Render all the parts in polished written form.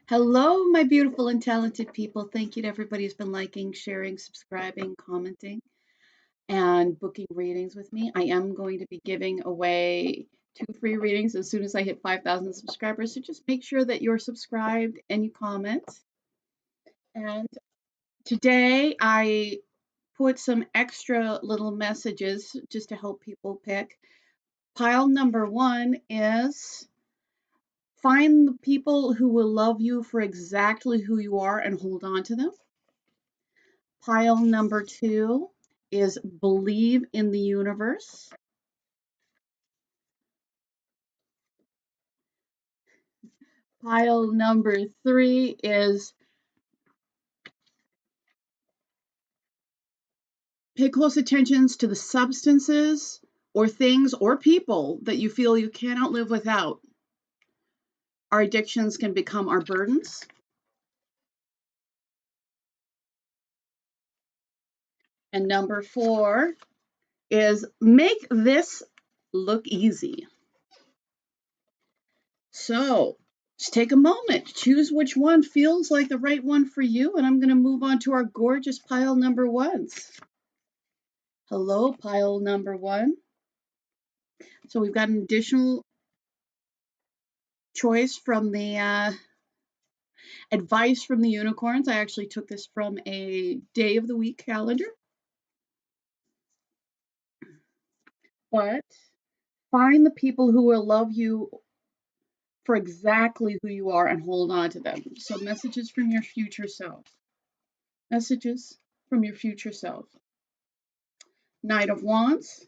Hello, my beautiful and talented people. Thank you to everybody who's been liking, sharing, subscribing, commenting, and booking readings with me. I am going to be giving away 2 free readings as soon as I hit 5,000 subscribers. So just make sure that you're subscribed and you comment. And today I put some extra little messages just to help people pick. Pile number 1 is find the people who will love you for exactly who you are and hold on to them. Pile number 2 is believe in the universe. Pile number 3 is pay close attention to the substances or things or people that you feel you cannot live without. Our addictions can become our burdens. And number 4 is make this look easy. So just take a moment, choose which one feels like the right one for you, and I'm going to move on to our gorgeous pile number 1s. Hello, pile number 1. So we've got an additional choice from the advice from the unicorns. I actually took this from a day of the week calendar. But find the people who will love you for exactly who you are and hold on to them. So messages from your future self. Messages from your future self. Knight of Wands.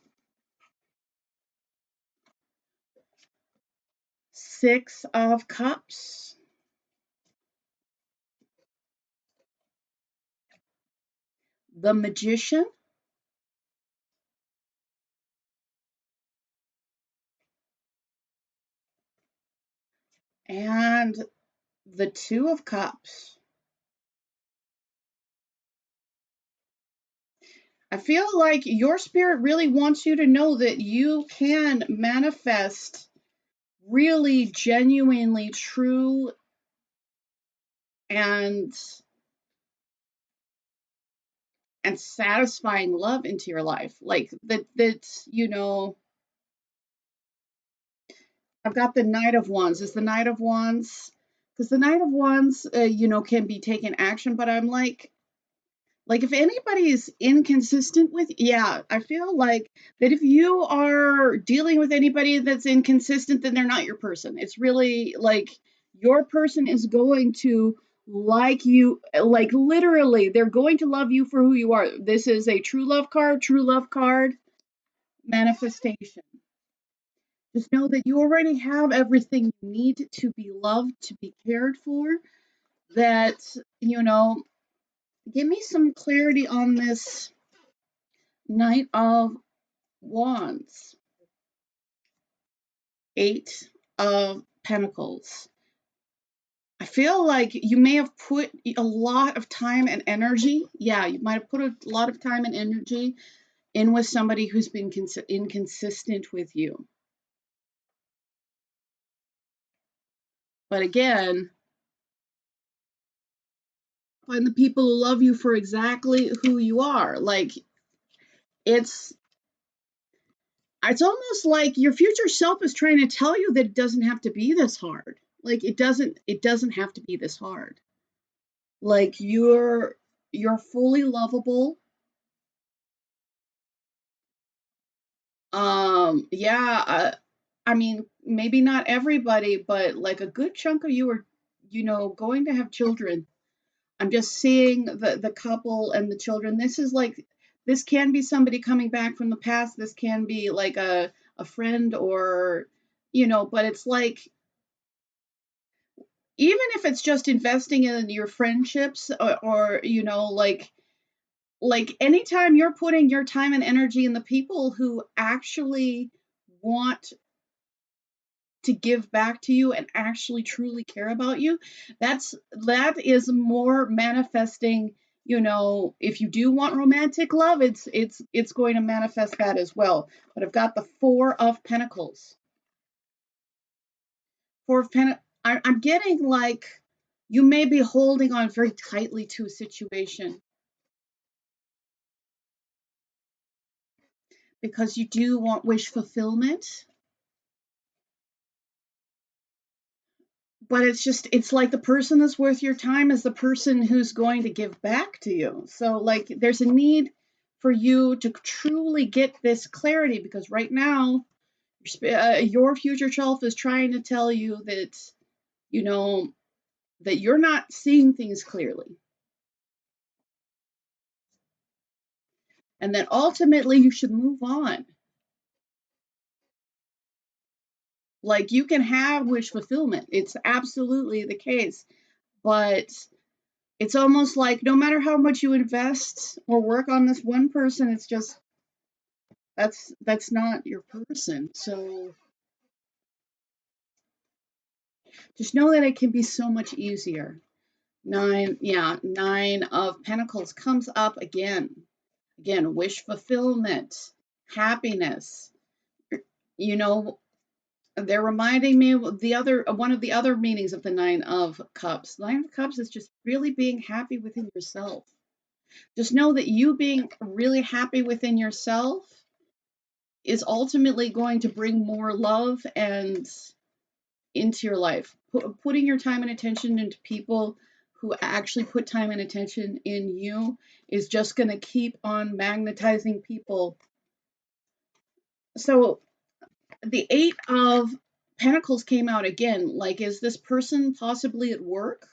6 of Cups. The Magician. And the 2 of Cups. I feel like your spirit really wants you to know that you can manifest really genuinely true and satisfying love into your life. Like that's, I've got the Knight of Wands. Is the Knight of Wands, because the Knight of Wands, can be taken action, but I'm like if anybody is inconsistent with, yeah, I feel like that if you are dealing with anybody that's inconsistent, then they're not your person. It's really like your person is going to like you, like literally, they're going to love you for who you are. This is a true love card, manifestation. Just know that you already have everything you need to be loved, to be cared for. That, give me some clarity on this Knight of Wands. 8 of Pentacles. I feel like you may have put a lot of time and energy. Yeah, you might have put a lot of time and energy in with somebody who's been inconsistent with you. But again, find the people who love you for exactly who you are. Like it's almost like your future self is trying to tell you that it doesn't have to be this hard. Like it doesn't have to be this hard. Like you're fully lovable. I mean, maybe not everybody, but like a good chunk of you are, going to have children. I'm just seeing the couple and the children. This can be somebody coming back from the past. This can be like a friend or, but it's like, even if it's just investing in your friendships or like anytime you're putting your time and energy in the people who actually want to give back to you and actually truly care about you, that is more manifesting. If you do want romantic love, it's going to manifest that as well. But I've got the 4 of Pentacles. 4 of Pentacles. I'm getting like You may be holding on very tightly to a situation because you do want wish fulfillment. But it's like the person that's worth your time is the person who's going to give back to you. So, like, there's a need for you to truly get this clarity because right now, your future self is trying to tell you that, you know, that you're not seeing things clearly. And that ultimately you should move on. Like, you can have wish fulfillment. It's absolutely the case. But it's almost like no matter how much you invest or work on this one person, it's just that's not your person. So just know that it can be so much easier. Nine of Pentacles comes up again. Again, wish fulfillment, happiness. You know, they're reminding me of one of the other meanings of the Nine of Cups. Nine of Cups is just really being happy within yourself. Just know that you being really happy within yourself is ultimately going to bring more love and into your life. Putting your time and attention into people who actually put time and attention in you is just going to keep on magnetizing people. So the Eight of Pentacles came out again. Like, is this person possibly at work?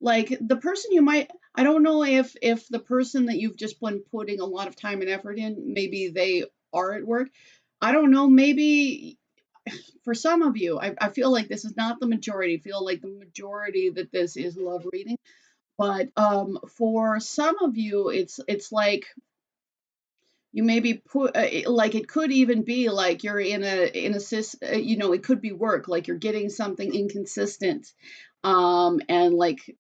Like, the person you might, I don't know if the person that you've just been putting a lot of time and effort in, maybe they are at work. I don't know, maybe for some of you, I feel like this is not the majority. I feel like the majority that this is love reading. But for some of you, it's like you maybe put like it could even be like you're in a you know, it could be work, like you're getting something inconsistent, and like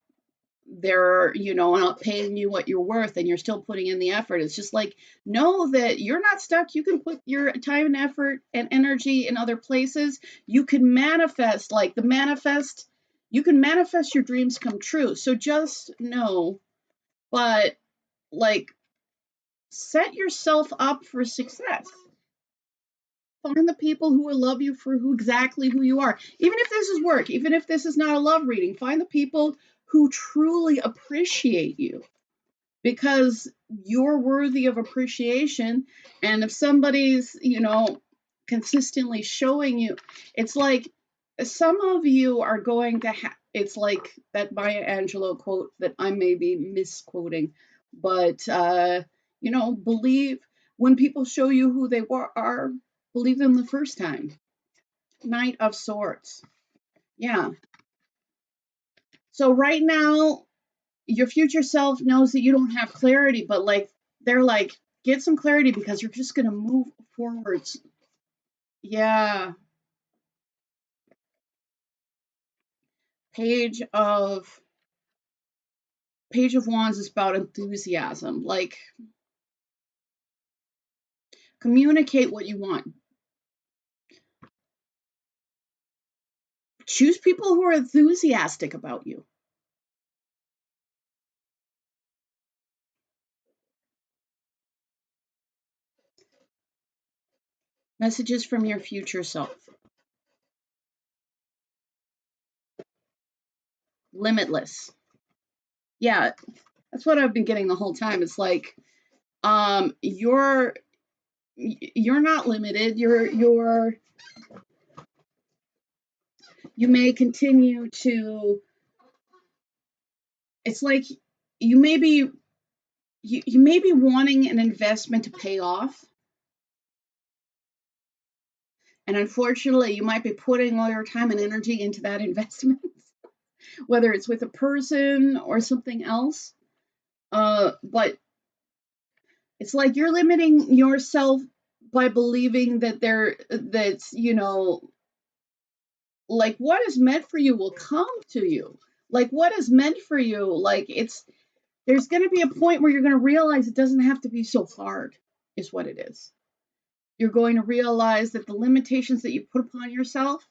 they're, you know, not paying you what you're worth and you're still putting in the effort. It's just like, know that you're not stuck. You can put your time and effort and energy in other places. You can manifest, like you can manifest your dreams come true. So just know, but like, set yourself up for success. Find the people who will love you for exactly who you are. Even if this is work, even if this is not a love reading, find the people who truly appreciate you, because you're worthy of appreciation. And if somebody's, you know, consistently showing you, it's like some of you are going to it's like that Maya Angelou quote that I may be misquoting, but you know, believe when people show you who they are, believe them the first time. Knight of Swords. Yeah. So right now, your future self knows that you don't have clarity, but like they're like, get some clarity because you're just gonna move forwards. Yeah. Page of Page of Wands is about enthusiasm. Like, communicate what you want. Choose people who are enthusiastic about you. Messages from your future self. Limitless. Yeah, that's what I've been getting the whole time. It's like, you're not limited. You may continue to, it's like you may be you may be wanting an investment to pay off, and unfortunately you might be putting all your time and energy into that investment, whether it's with a person or something else. But it's like you're limiting yourself by believing that that's, you know, like what is meant for you will come to you. Like what is meant for you, like there's going to be a point where you're going to realize it doesn't have to be so hard, is what it is. You're going to realize that the limitations that you put upon yourself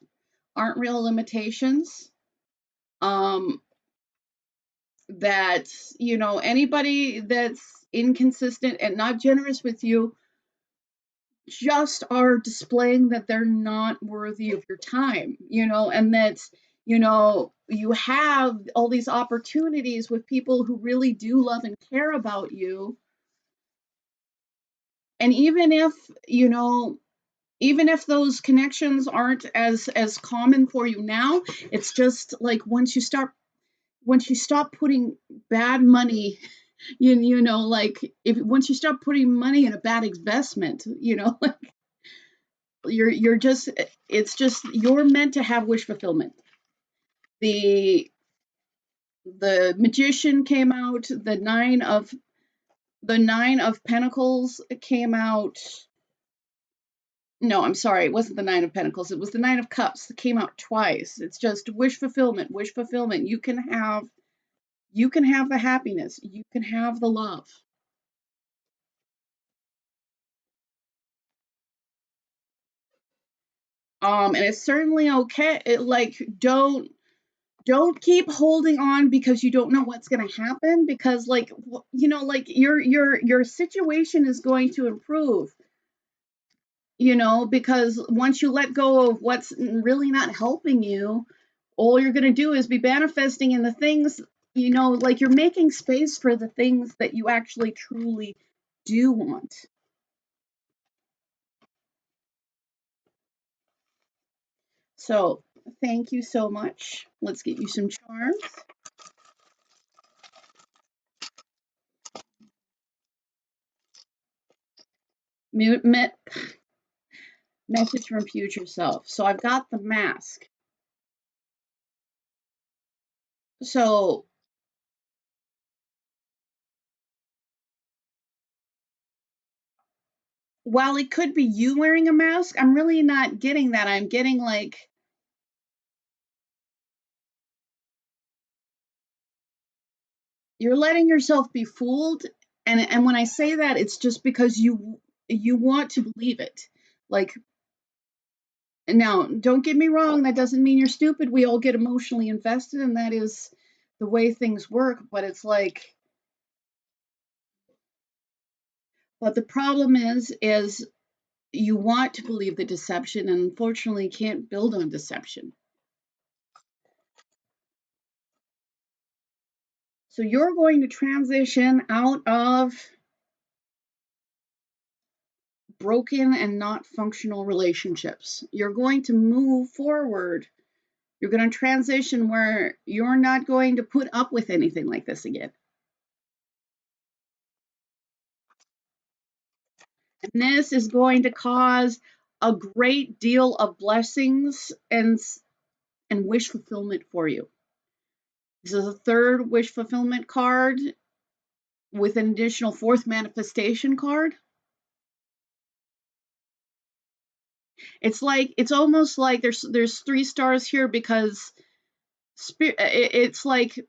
aren't real limitations. that, you know, anybody that's inconsistent and not generous with you just are displaying that they're not worthy of your time, you know, and that, you know, you have all these opportunities with people who really do love and care about you. And even if, you know, even if those connections aren't as common for you now, it's just like once you stop putting bad money, you know, like if once you stop putting money in a bad investment, you know, like you're just, it's just, you're meant to have wish fulfillment. The magician came out, the nine of pentacles came out. No, I'm sorry, it wasn't the nine of pentacles, it was the nine of cups that came out twice. It's just wish fulfillment, wish fulfillment. You can have the happiness, you can have the love. And it's certainly okay. Like, don't keep holding on because you don't know what's going to happen, because like, you know, like your situation is going to improve, you know, because once you let go of what's really not helping you, all you're going to do is be manifesting in the things, you know, like you're making space for the things that you actually truly do want. So thank you so much. Let's get you some charms. Message from future self. So I've got the mask. So while it could be you wearing a mask, I'm really not getting that. I'm getting like you're letting yourself be fooled, and when I say that, it's just because you want to believe it. Like, now, don't get me wrong, that doesn't mean you're stupid. We all get emotionally invested, and that is the way things work, but it's like, but the problem is you want to believe the deception, and unfortunately can't build on deception. So you're going to transition out of broken and not functional relationships. You're going to move forward. You're going to transition where you're not going to put up with anything like this again. And this is going to cause a great deal of blessings and wish fulfillment for you. This is a third wish fulfillment card with an additional fourth manifestation card. It's almost like there's 3 stars here because it's like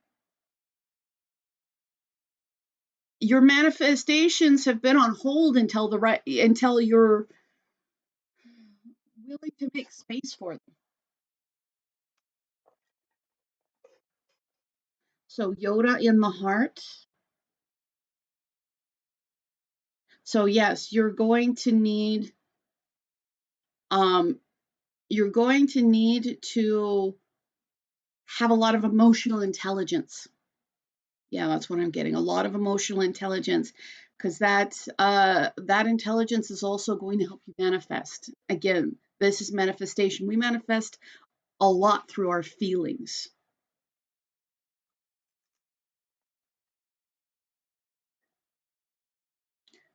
your manifestations have been on hold until you're willing to make space for them. So Yoda in the heart. So yes, um you're going to need to have a lot of emotional intelligence. Yeah, that's what I'm getting. A lot of emotional intelligence, because that intelligence is also going to help you manifest. Again, this is manifestation. We manifest a lot through our feelings.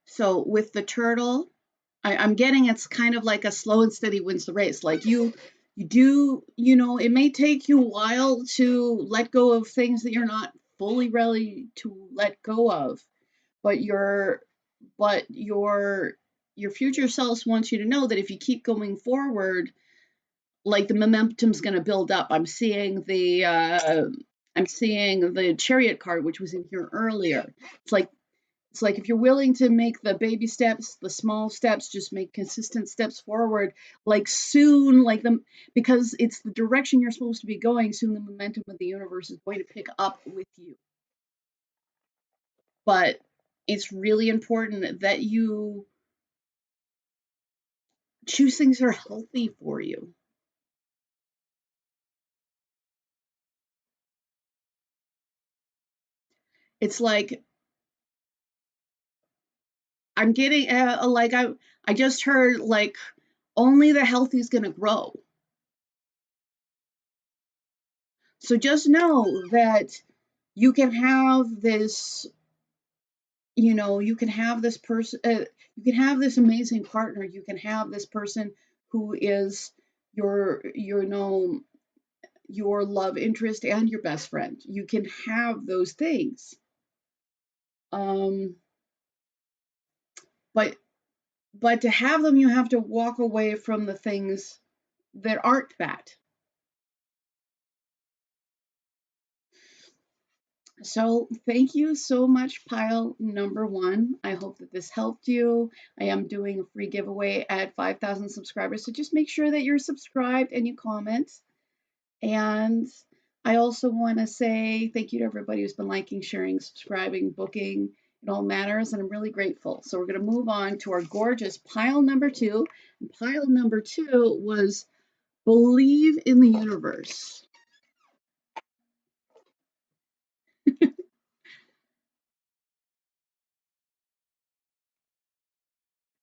So with the turtle, I'm getting it's kind of like a slow and steady wins the race. Like you do, you know, it may take you a while to let go of things that you're not fully ready to let go of, but your future self wants you to know that if you keep going forward, like the momentum's going to build up. I'm seeing the chariot card, which was in here earlier. It's like it's like if you're willing to make the baby steps, the small steps, just make consistent steps forward, like soon, because it's the direction you're supposed to be going, soon the momentum of the universe is going to pick up with you. but it's really important that you choose things that are healthy for you. It's like I'm getting like I just heard like only the healthy is going to grow. So just know that you can have this, you can have this person, you can have this amazing partner, you can have this person who is your your love interest and your best friend. You can have those things. Um, but but to have them, you have to walk away from the things that aren't that. So thank you so much, pile number one. I hope that this helped you. I am doing a free giveaway at 5,000 subscribers. So just make sure that you're subscribed and you comment. And I also want to say thank you to everybody who's been liking, sharing, subscribing, booking. It all matters, and I'm really grateful. So we're going to move on to our gorgeous pile number two. And pile number two was believe in the universe.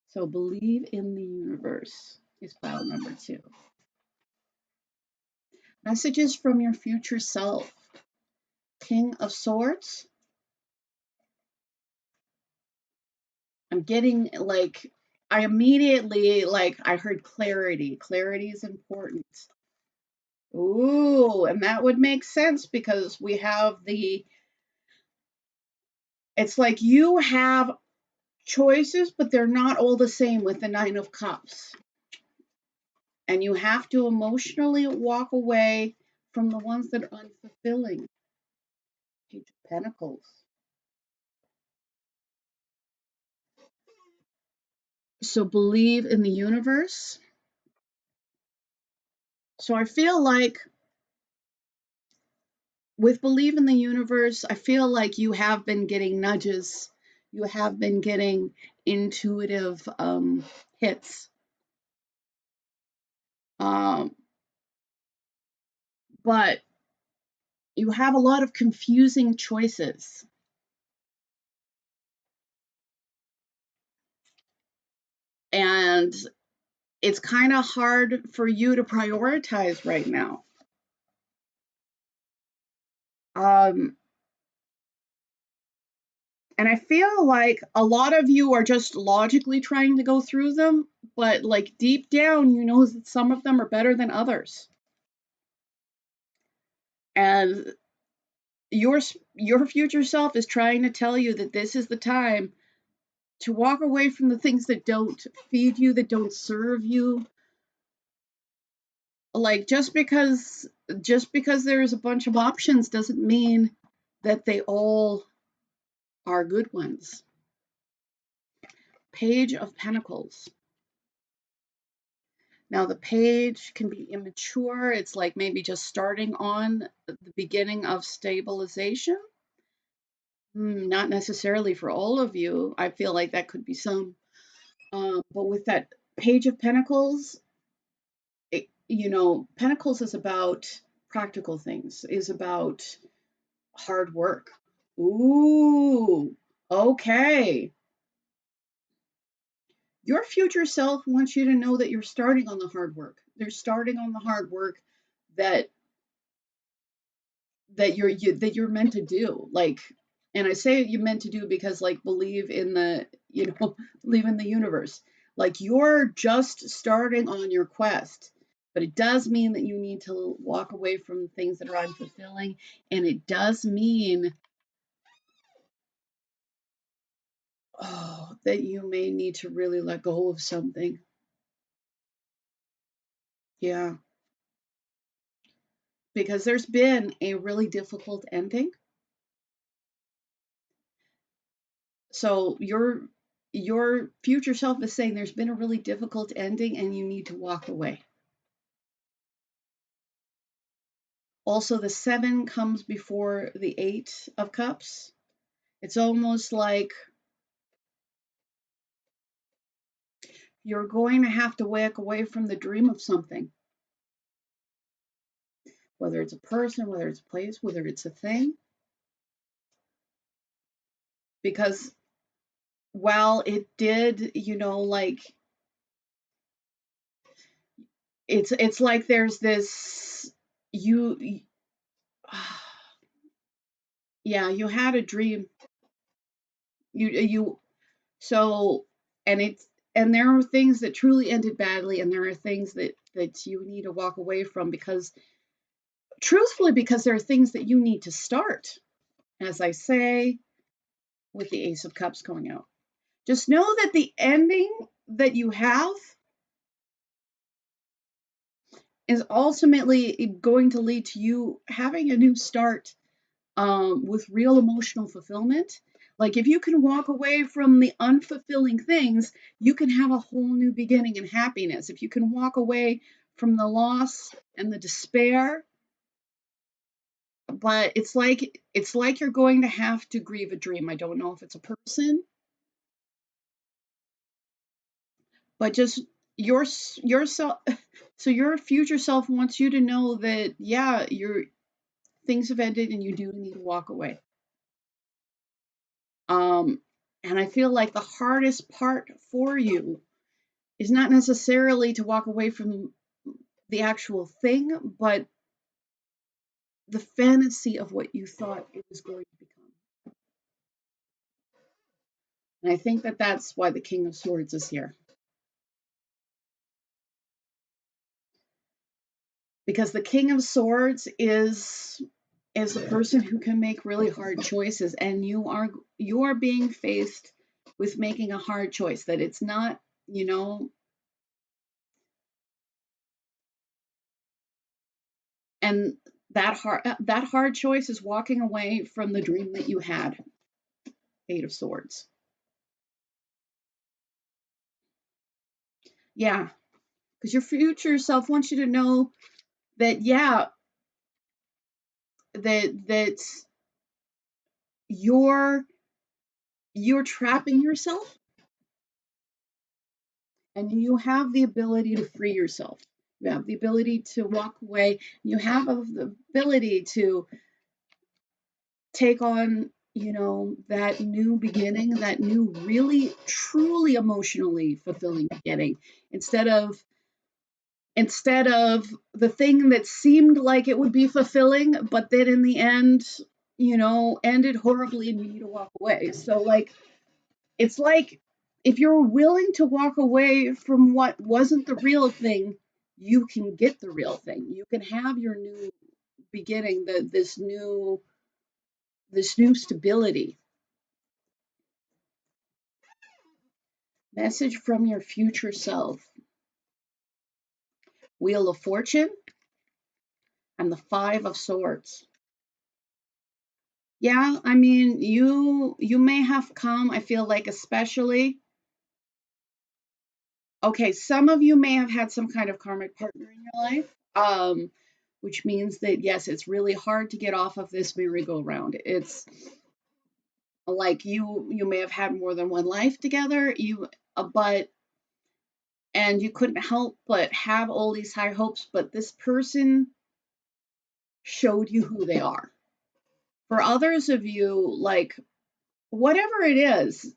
So believe in the universe is pile number two. Messages from your future self. King of Swords. I'm getting like, I immediately, like, I heard clarity. Clarity is important. Ooh, and that would make sense because we have it's like you have choices, but they're not all the same with the Nine of Cups. And you have to emotionally walk away from the ones that are unfulfilling. Page of Pentacles. So believe in the universe. So I feel like with believe in the universe, I feel like you have been getting nudges. You have been getting intuitive hits. Um, but you have a lot of confusing choices. And it's kind of hard for you to prioritize right now. Um, and I feel like a lot of you are just logically trying to go through them, but like deep down, you know that some of them are better than others. And your future self is trying to tell you that this is the time to walk away from the things that don't feed you, that don't serve you. Like just because there's a bunch of options doesn't mean that they all are good ones. Page of Pentacles. Now the page can be immature. It's like maybe just starting on the beginning of stabilization. Not necessarily for all of you. I feel like that could be some. But with that Page of Pentacles, Pentacles is about practical things, is about hard work. Ooh, okay. Your future self wants you to know that you're starting on the hard work. They're starting on the hard work that you're meant to do. Like, and I say you're meant to do because like believe in the, believe in the universe. Like you're just starting on your quest. But it does mean that you need to walk away from things that are unfulfilling. And it does mean that you may need to really let go of something. Yeah. Because there's been a really difficult ending. So your future self is saying there's been a really difficult ending and you need to walk away. Also, the 7 comes before the 8 of Cups. It's almost like you're going to have to walk away from the dream of something, whether it's a person, whether it's a place, whether it's a thing, because while it did, like it's like there's this you yeah, you had a dream. You so and it's and there are things that truly ended badly, and there are things that you need to walk away from because truthfully, because there are things that you need to start, as I say, with the Ace of Cups going out. Just know that the ending that you have is ultimately going to lead to you having a new start, with real emotional fulfillment. Like if you can walk away from the unfulfilling things, you can have a whole new beginning and happiness. If you can walk away from the loss and the despair, but it's like you're going to have to grieve a dream. I don't know if it's a person, but just yourself. So your future self wants you to know that yeah, your things have ended and you do need to walk away. Um, and I feel like the hardest part for you is not necessarily to walk away from the actual thing, but the fantasy of what you thought it was going to become. And I think that that's why the King of Swords is here. Because the King of Swords is a person who can make really hard choices, and you are being faced with making a hard choice that it's not, and that hard choice is walking away from the dream that you had. Eight of Swords. Yeah, because your future self wants you to know that yeah, that you're you're trapping yourself, and you have the ability to free yourself. You have the ability to walk away. You have the ability to take on, that new beginning, that new, really, truly emotionally fulfilling beginning, instead of the thing that seemed like it would be fulfilling, but then in the end, ended horribly and you need to walk away. So, like, it's like if you're willing to walk away from what wasn't the real thing, you can get the real thing. You can have your new beginning, this new stability. Message from your future self. Wheel of Fortune and the Five of Swords. Yeah, I mean, you may have come, I feel like, especially, okay, some of you may have had some kind of karmic partner in your life, which means that yes, it's really hard to get off of this merry-go-round. It's like you may have had more than one life together, but and you couldn't help but have all these high hopes, but this person showed you who they are. For others of you, like, whatever it is,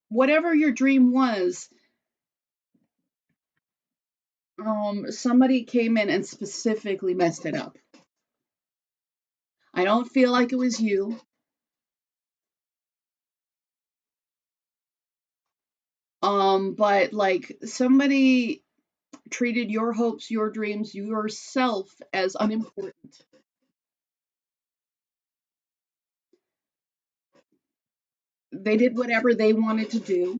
whatever your dream was, somebody came in and specifically messed it up. I don't feel like it was you. But like somebody treated your hopes, your dreams, yourself as unimportant. They did whatever they wanted to do.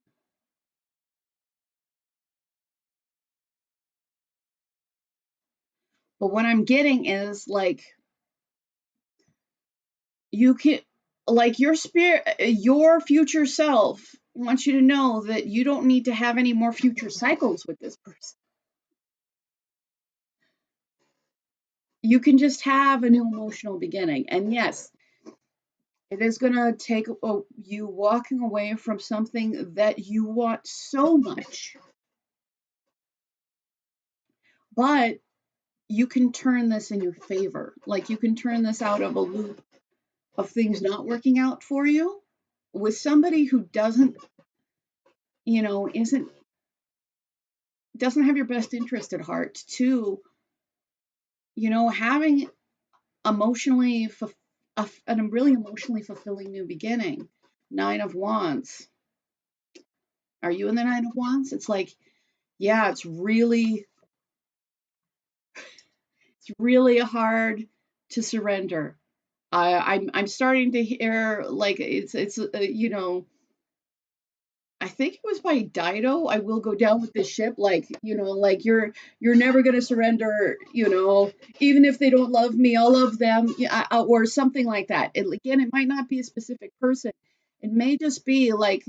But what I'm getting is like you can like your future self wants you to know that you don't need to have any more future cycles with this person. You can just have a new emotional beginning. And yes, It is going to take you walking away from something that you want so much. But you can turn this in your favor. Like you can turn this out of a loop of things not working out for you with somebody who doesn't, doesn't have your best interest at heart, to, having emotionally, a really emotionally fulfilling new beginning. Nine of Wands. Are you in the Nine of Wands? It's like, yeah, it's really hard to surrender. I'm starting to hear like it's I think it was by Dido. I will go down with this ship. Like, like you're never gonna surrender. Even if they don't love me, I'll love them. Yeah, or something like that. Again, it might not be a specific person. It may just be like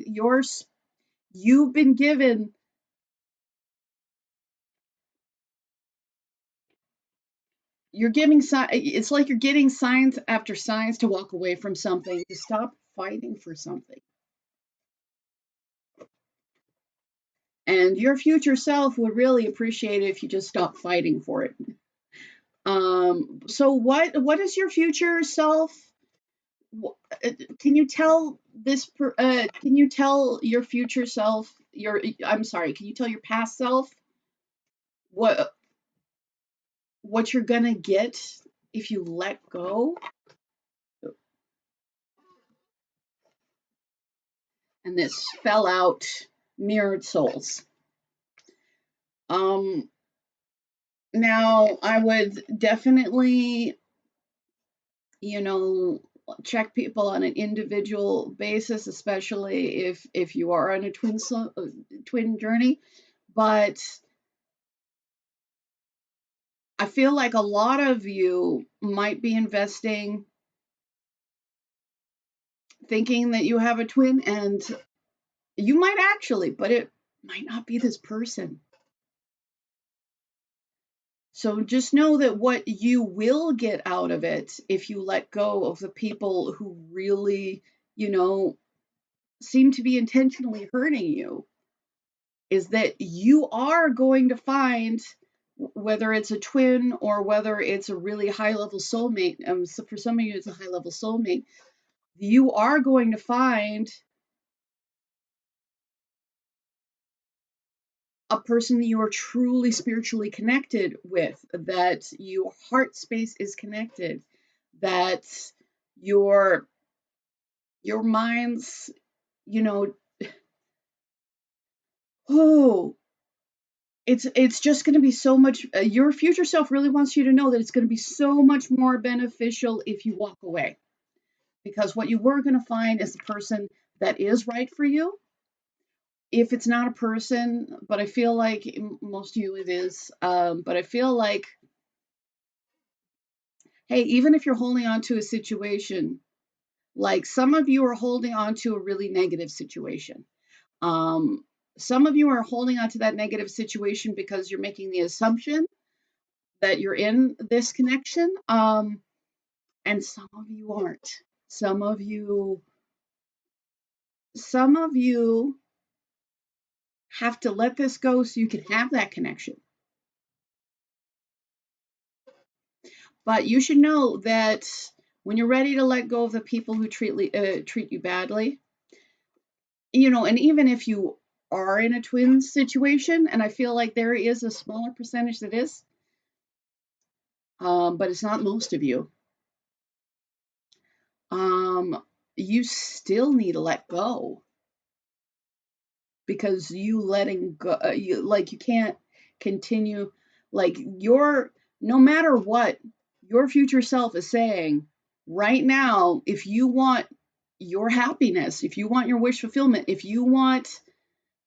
you've been given. It's like you're getting signs after signs to walk away from something, to stop fighting for something. And your future self would really appreciate it if you just stop fighting for it. So what is your future self? Can you tell can you tell your future self, I'm sorry, can you tell your past self what you're gonna get if you let go? And this fell out mirrored souls. Now I would definitely, check people on an individual basis, especially if you are on a twin journey. But I feel like a lot of you might be investing thinking that you have a twin, and you might actually, but it might not be this person. So just know that what you will get out of it, if you let go of the people who really, seem to be intentionally hurting you, is that you are going to find, whether it's a twin or whether it's a really high level soulmate. So for some of you, it's a high level soulmate. You are going to find a person that you are truly spiritually connected with, that your heart space is connected, that your mind's, oh, it's just going to be so much. Your future self really wants you to know that it's going to be so much more beneficial if you walk away, because what you were going to find is the person that is right for you. If it's not a person, but I feel like most of you it is, but I feel like, hey, even if you're holding on to a situation, like some of you are holding on to a really negative situation. Some of you are holding on to that negative situation because you're making the assumption that you're in this connection. And some of you aren't. Some of you have to let this go so you can have that connection. But you should know that when you're ready to let go of the people who treat you badly, and even if you are in a twin situation, and I feel like there is a smaller percentage that is, but it's not most of you, you still need to let go, because you letting go, you can't continue, like no matter what your future self is saying right now, if you want your happiness, if you want your wish fulfillment, if you want,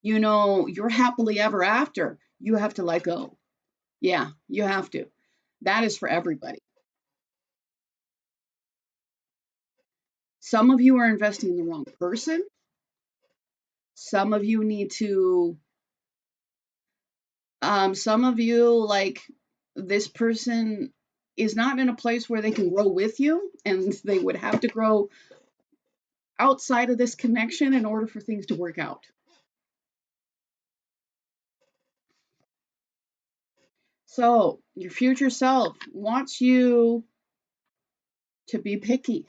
your happily ever after, you have to let go. Yeah, you have to. That is for everybody. Some of you are investing in the wrong person. Some of you need to, some of you, like, this person is not in a place where they can grow with you, and they would have to grow outside of this connection in order for things to work out. So your future self wants you to be picky.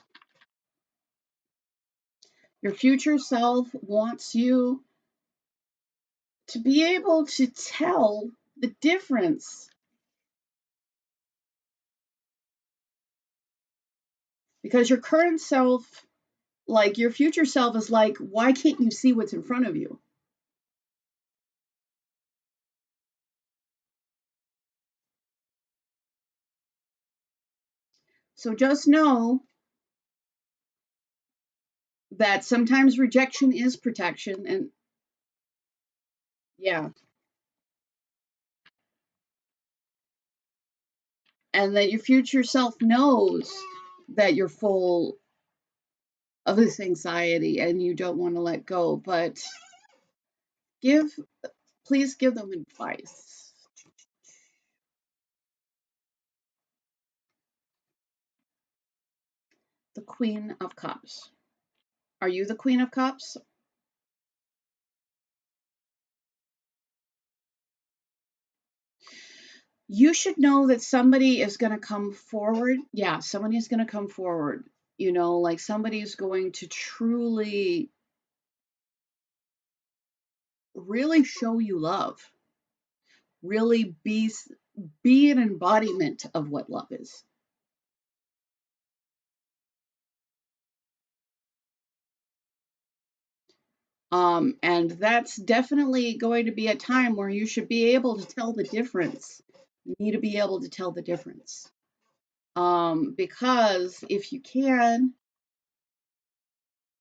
Your future self wants you to be able to tell the difference. Because your current self, like your future self, is like, why can't you see what's in front of you? So just know that sometimes rejection is protection. And yeah, and that your future self knows that you're full of this anxiety and you don't want to let go, but give please give them advice. The Queen of Cups. Are you the Queen of Cups? You should know that somebody is going to come forward. Yeah, somebody is going to come forward. You know, like somebody is going to truly, really show you love. Really be an embodiment of what love is. And that's definitely going to be a time where you should be able to tell the difference. You need to be able to tell the difference. Because if you can,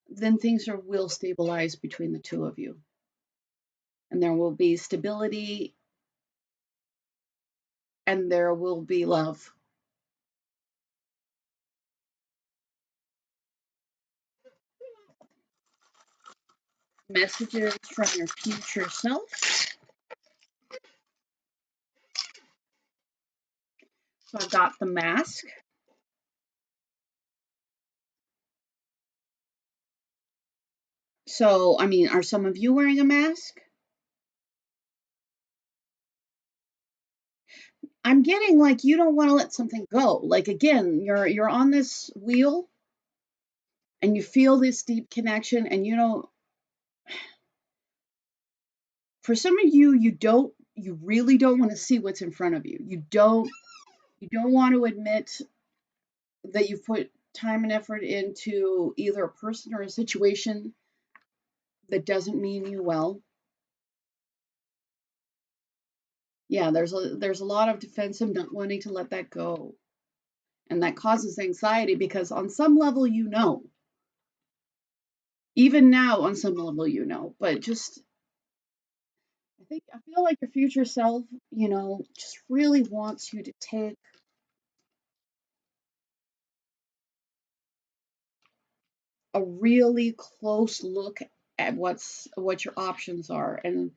then things will stabilize between the two of you. And there will be stability and there will be love. Messages from your future self. So I've got the mask. So, I mean, are some of you wearing a mask? I'm getting like you don't want to let something go. Like again, you're on this wheel and you feel this deep connection and you don't, for some of you, you really don't want to see what's in front of you. You don't want to admit that you've put time and effort into either a person or a situation that doesn't mean you well. Yeah, there's a lot of defensive not wanting to let that go. And that causes anxiety because on some level you know. Even now on some level you know, but just I feel like your future self, just really wants you to take a really close look at what your options are and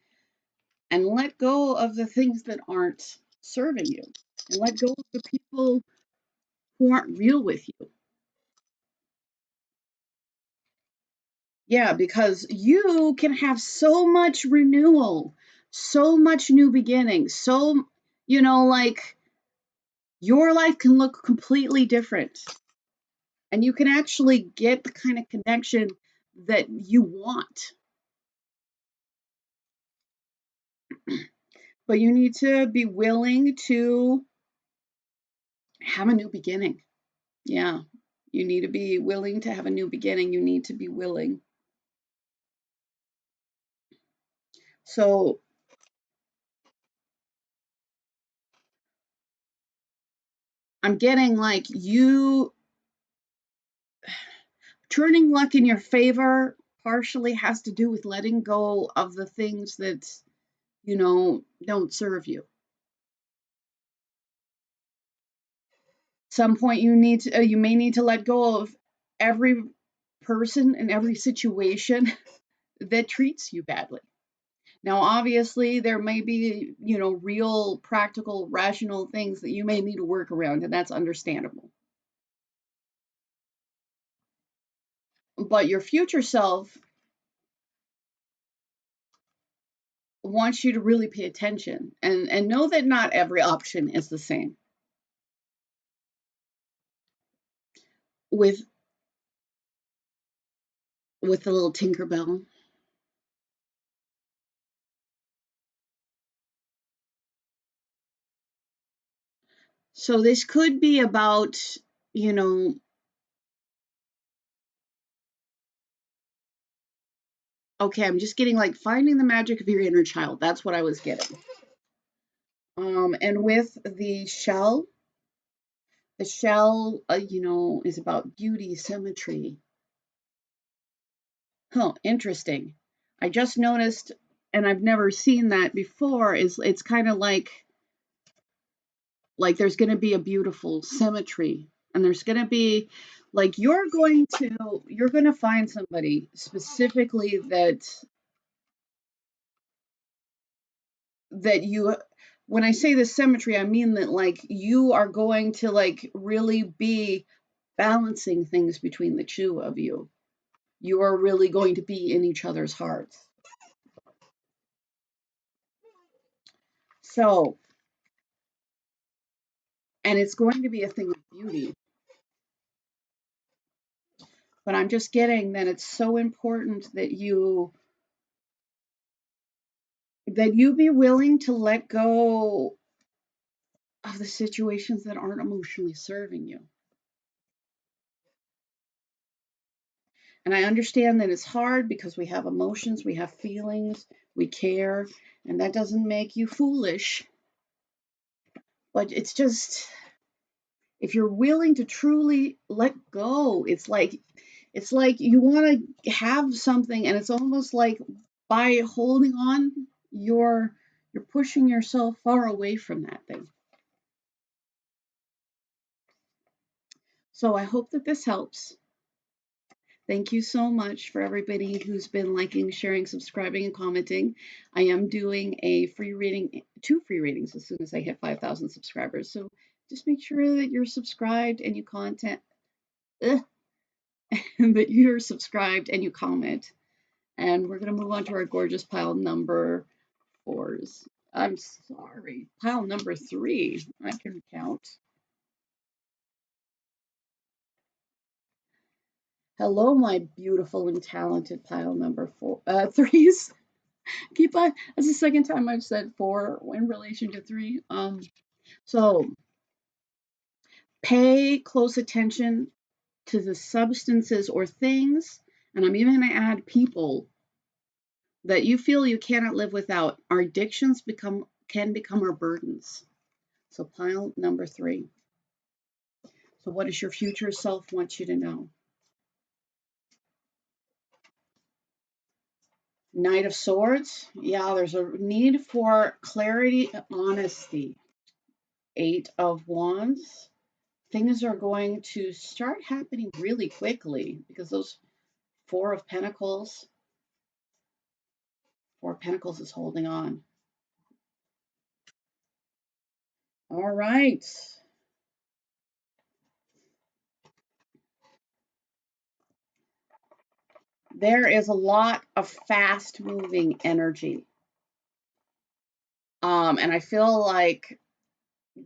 let go of the things that aren't serving you and let go of the people who aren't real with you. Yeah, because you can have so much renewal, so much new beginning, like your life can look completely different and you can actually get the kind of connection that you want. But you need to be willing to have a new beginning. Yeah. You need to be willing to have a new beginning. You need to be willing. So I'm getting like you turning luck in your favor partially has to do with letting go of the things that, don't serve you. Some point you may need to let go of every person and every situation that treats you badly. Now, obviously, there may be, real, practical, rational things that you may need to work around, and that's understandable. But your future self wants you to really pay attention and know that not every option is the same. With the little Tinkerbell. So this could be about, you know, okay, I'm just getting like finding the magic of your inner child. That's what I was getting. And with the shell, is about beauty, symmetry. Huh, interesting. I just noticed, and I've never seen that before, is it's kind of like there's going to be a beautiful symmetry, and there's going to be like you're going to find somebody specifically that you, when I say the symmetry, I mean that like you are going to like really be balancing things between the two of you. You are really going to be in each other's hearts. So, and it's going to be a thing of beauty. But I'm just getting that it's so important that you be willing to let go of the situations that aren't emotionally serving you. And I understand that it's hard because we have emotions, we have feelings, we care, and that doesn't make you foolish. But it's just, if you're willing to truly let go, it's like you want to have something, and it's almost like by holding on, you're pushing yourself far away from that thing. So I hope that this helps. Thank you so much for everybody who's been liking, sharing, subscribing, and commenting. I am doing a free reading, 2 free readings as soon as I hit 5,000 subscribers. So just make sure that you're subscribed and you that you're subscribed and you comment. And we're going to move on to our gorgeous pile number 4s. I'm sorry, pile number 3. I can count. Hello, my beautiful and talented pile number 3s. Keep on. That's the second time I've said 4 in relation to 3. So pay close attention to the substances or things, and I'm even going to add people that you feel you cannot live without. Our addictions can become our burdens. So pile number 3. So what does your future self want you to know? Knight of Swords. Yeah, there's a need for clarity and honesty. 8 of Wands. Things are going to start happening really quickly because those 4 of Pentacles, 4 of Pentacles is holding on. All right. There is a lot of fast moving energy. And I feel like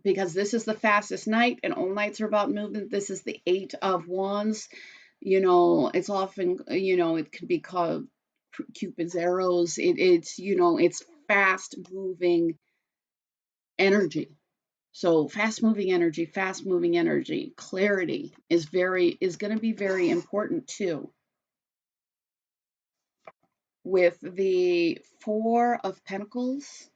because this is the fastest night and all nights are about movement, this is the 8 of Wands. It's often, it can be called Cupid's arrows. It's fast moving energy. So fast moving energy, clarity is going to be very important too. With the 4 of Pentacles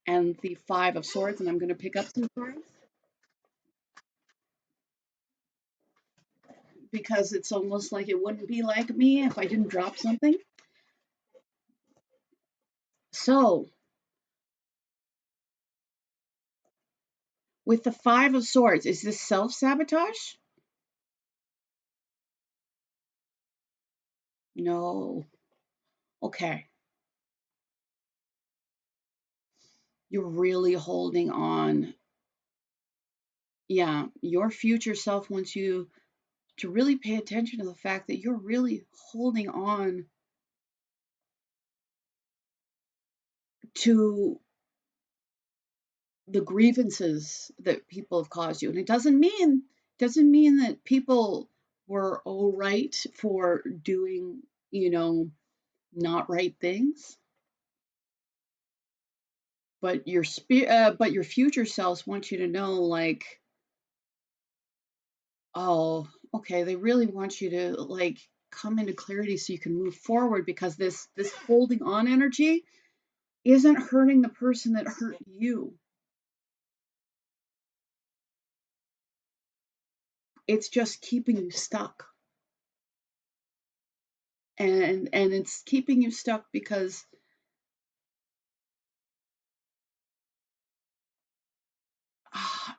and the 5 of Swords, and I'm going to pick up some cards because it's almost like it wouldn't be like me if I didn't drop something. So with the 5 of Swords, is this self-sabotage? No. Okay. You're really holding on. Yeah, your future self wants you to really pay attention to the fact that you're really holding on to the grievances that people have caused you. And it doesn't mean that people were all right for doing, not right things, but your future selves want you to know, like, oh, okay, they really want you to, like, come into clarity so you can move forward, because this holding on energy isn't hurting the person that hurt you. It's just keeping you stuck. And it's keeping you stuck because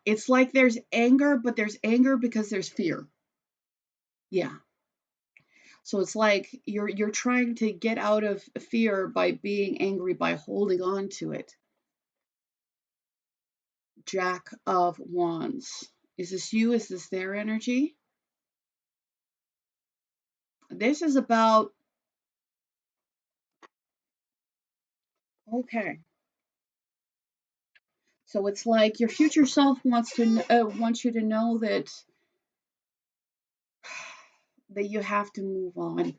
it's like there's anger, but there's anger because there's fear. Yeah. So it's like you're trying to get out of fear by being angry, by holding on to it. Jack of Wands. Is this you? Is this their energy? This is about, okay. So it's like your future self wants you to know that you have to move on.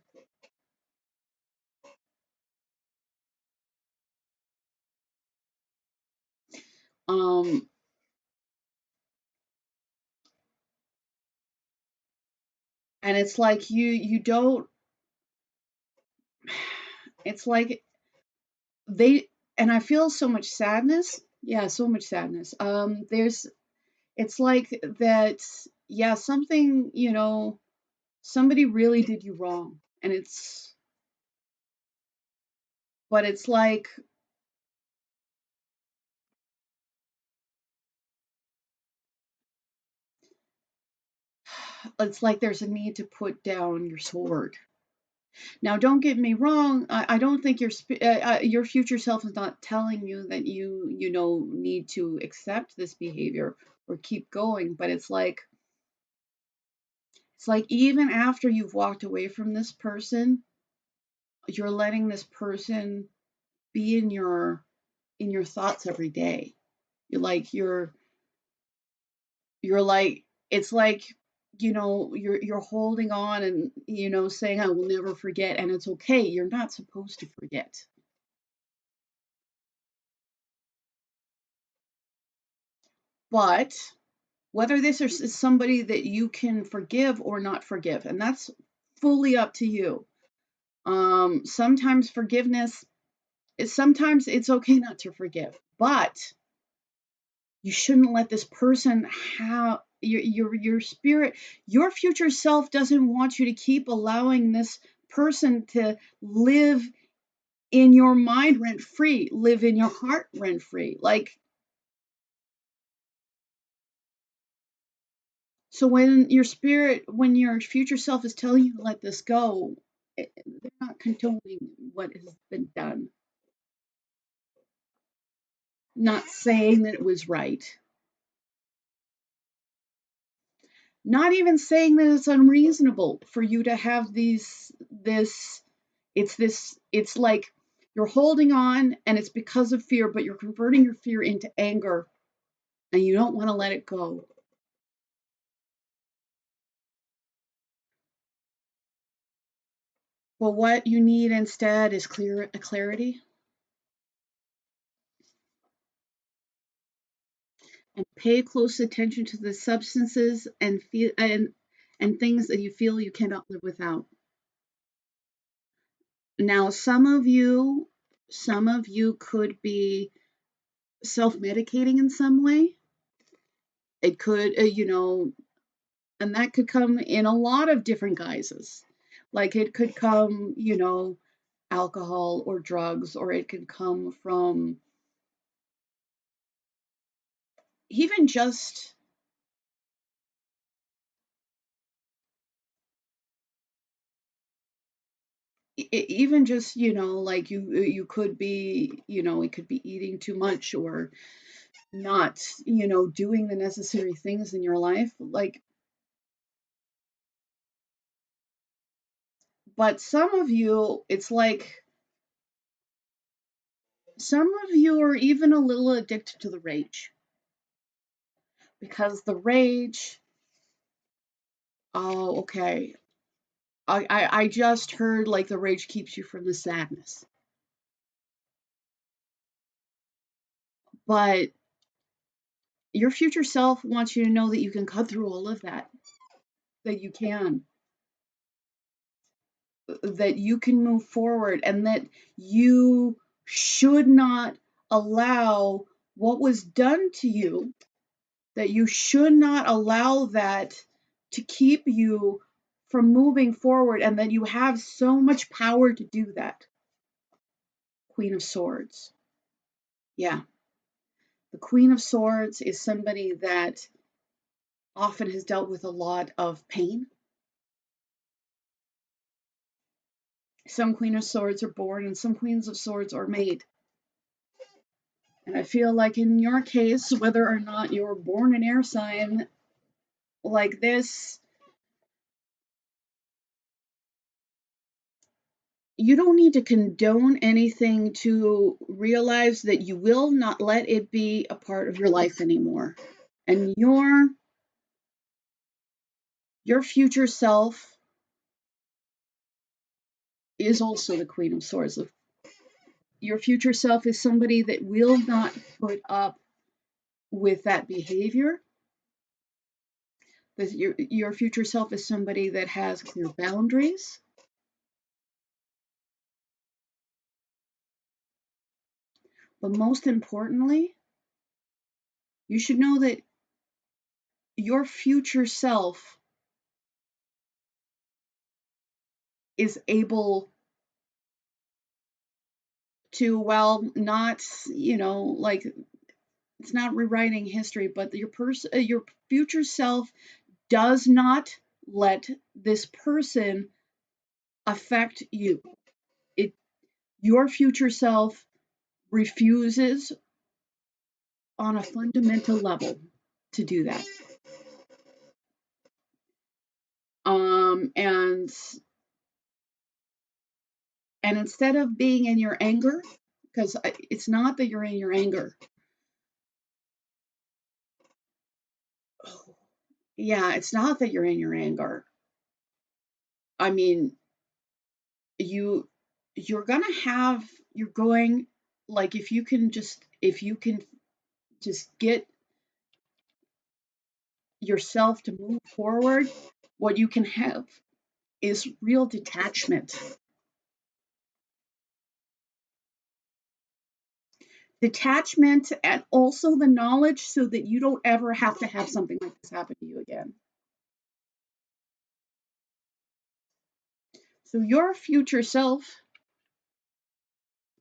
Um, and it's like you don't. It's like they and I feel so much sadness. Yeah, so much sadness. It's like that. Yeah, something. Somebody really did you wrong, and but it's like there's a need to put down your sword. Now, don't get me wrong. I don't think your future self is not telling you that you need to accept this behavior or keep going. But it's like even after you've walked away from this person, you're letting this person be in your thoughts every day. You're like it's like you're holding on and saying I will never forget, and it's okay. You're not supposed to forget. But whether this is somebody that you can forgive or not forgive, and that's fully up to you. Sometimes sometimes it's okay not to forgive, but you shouldn't let this person have your spirit. Your future self doesn't want you to keep allowing this person to live in your mind rent free, live in your heart rent free. Like, so when your future self is telling you to let this go, they're not condoning what has been done, not saying that it was right, not even saying that it's unreasonable for you to have it's like you're holding on and it's because of fear, but you're converting your fear into anger and you don't want to let it go. But what you need instead is clarity, and pay close attention to the substances and things that you feel you cannot live without. Now, some of you could be self-medicating in some way. It could, and that could come in a lot of different guises. Like it could come, alcohol or drugs, or it could come from even just even just like you could be it could be eating too much or not doing the necessary things in your life. Like But some of you, it's like some of you are even a little addicted to the rage, because the rage, oh, okay. I just heard like the rage keeps you from the sadness. But your future self wants you to know that you can cut through all of that, that you can, that you can move forward, and that you should not allow what was done to you, that you should not allow that to keep you from moving forward, and that you have so much power to do that. Queen of Swords. Yeah. The Queen of Swords is somebody that often has dealt with a lot of pain. Some Queen of Swords are born and some Queens of Swords are made. And I feel like in your case, whether or not you're born an air sign like this, you don't need to condone anything to realize that you will not let it be a part of your life anymore. And your future self is also the Queen of Swords. Your future self is somebody that will not put up with that behavior. Your future self is somebody that has clear boundaries. But most importantly, you should know that your future self is able to, well, not, like, it's not rewriting history, but your future self does not let this person affect you. Your future self refuses on a fundamental level to do that. And instead of being in your anger, because it's not that you're in your anger. Yeah, it's not that you're in your anger. I mean, you're going, like, if you can just get yourself to move forward, what you can have is real detachment. Detachment, and also the knowledge so that you don't ever have to have something like this happen to you again. So your future self,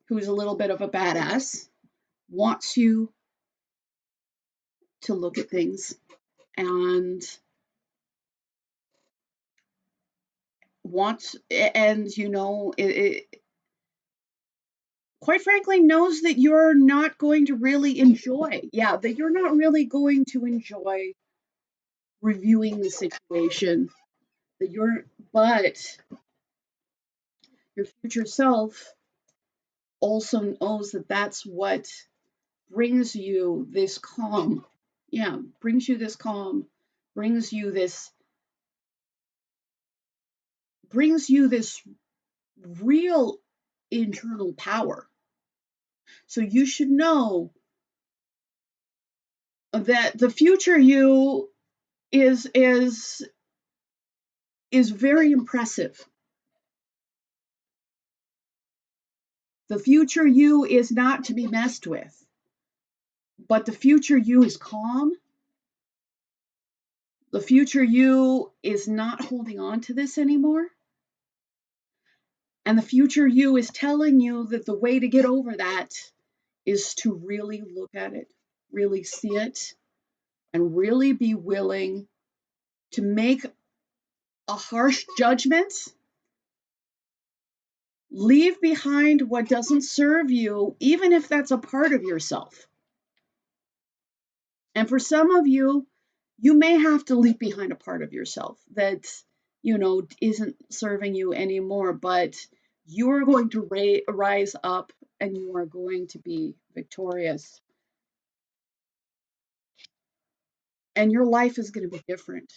who's a little bit of a badass, wants you to look at things and wants, and quite frankly, knows that you're not going to really enjoy, that you're not really going to enjoy reviewing the situation, but your future self also knows that that's what brings you this calm. Yeah, brings you this calm, brings you this real internal power. So you should know that the future you is very impressive. The future you is not to be messed with, but the future you is calm. The future you is not holding on to this anymore. And the future you is telling you that the way to get over that is to really look at it, really see it, and really be willing to make a harsh judgment. Leave behind what doesn't serve you, even if that's a part of yourself. And for some of you, you may have to leave behind a part of yourself that isn't serving you anymore, but you are going to rise up and you are going to be victorious. And your life is going to be different.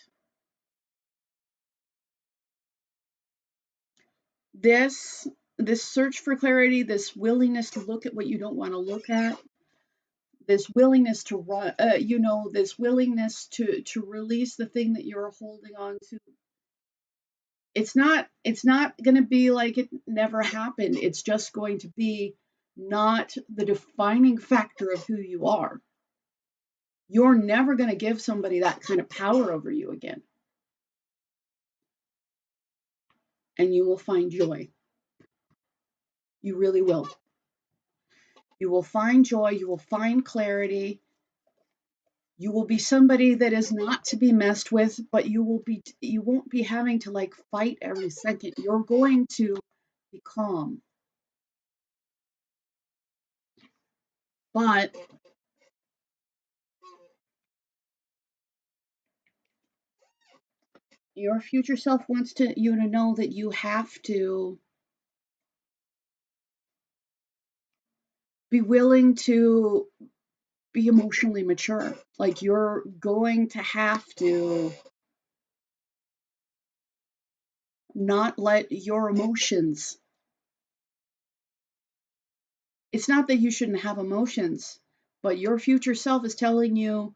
This this search for clarity, this willingness to look at what you don't want to look at, this willingness to run, this willingness to release the thing that you're holding on to. It's not going to be like it never happened. It's just going to be not the defining factor of who you are. You're never going to give somebody that kind of power over you again. And you will find joy. You really will. You will find joy. You will find clarity. You will be somebody that is not to be messed with, but you won't be having to like fight every second. You're going to be calm. But your future self wants you to know that you have to be willing to be emotionally mature. Like you're going to have to not let your emotions. It's not that you shouldn't have emotions, but your future self is telling you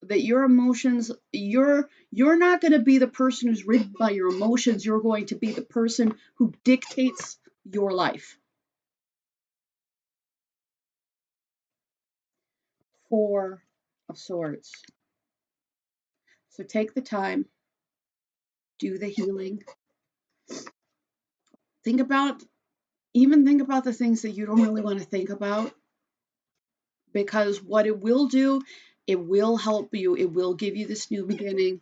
that your emotions, you're not going to be the person who's ridden by your emotions. You're going to be the person who dictates your life. Four of Swords. So take the time, do the healing. Think about the things that you don't really want to think about, because what it will do, it will help you. It will give you this new beginning.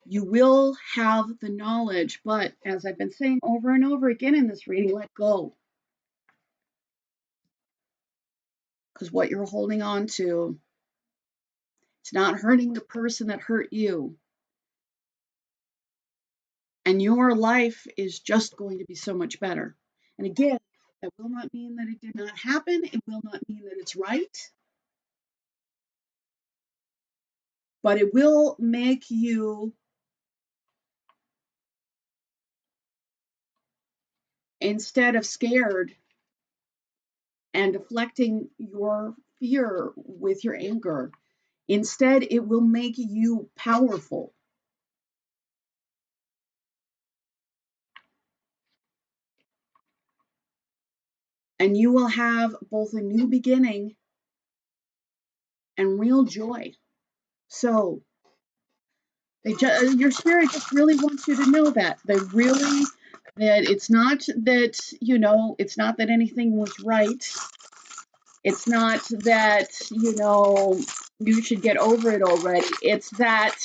You will have the knowledge, but as I've been saying over and over again in this reading, let go. Because what you're holding on to, it's not hurting the person that hurt you. And your life is just going to be so much better. And again, that will not mean that it did not happen. It will not mean that it's right. But it will make you, instead of scared and deflecting your fear with your anger, instead it will make you powerful. And you will have both a new beginning and real joy. So your spirit just really wants you to know that that it's not that it's not that anything was right. It's not that you should get over it already. It's that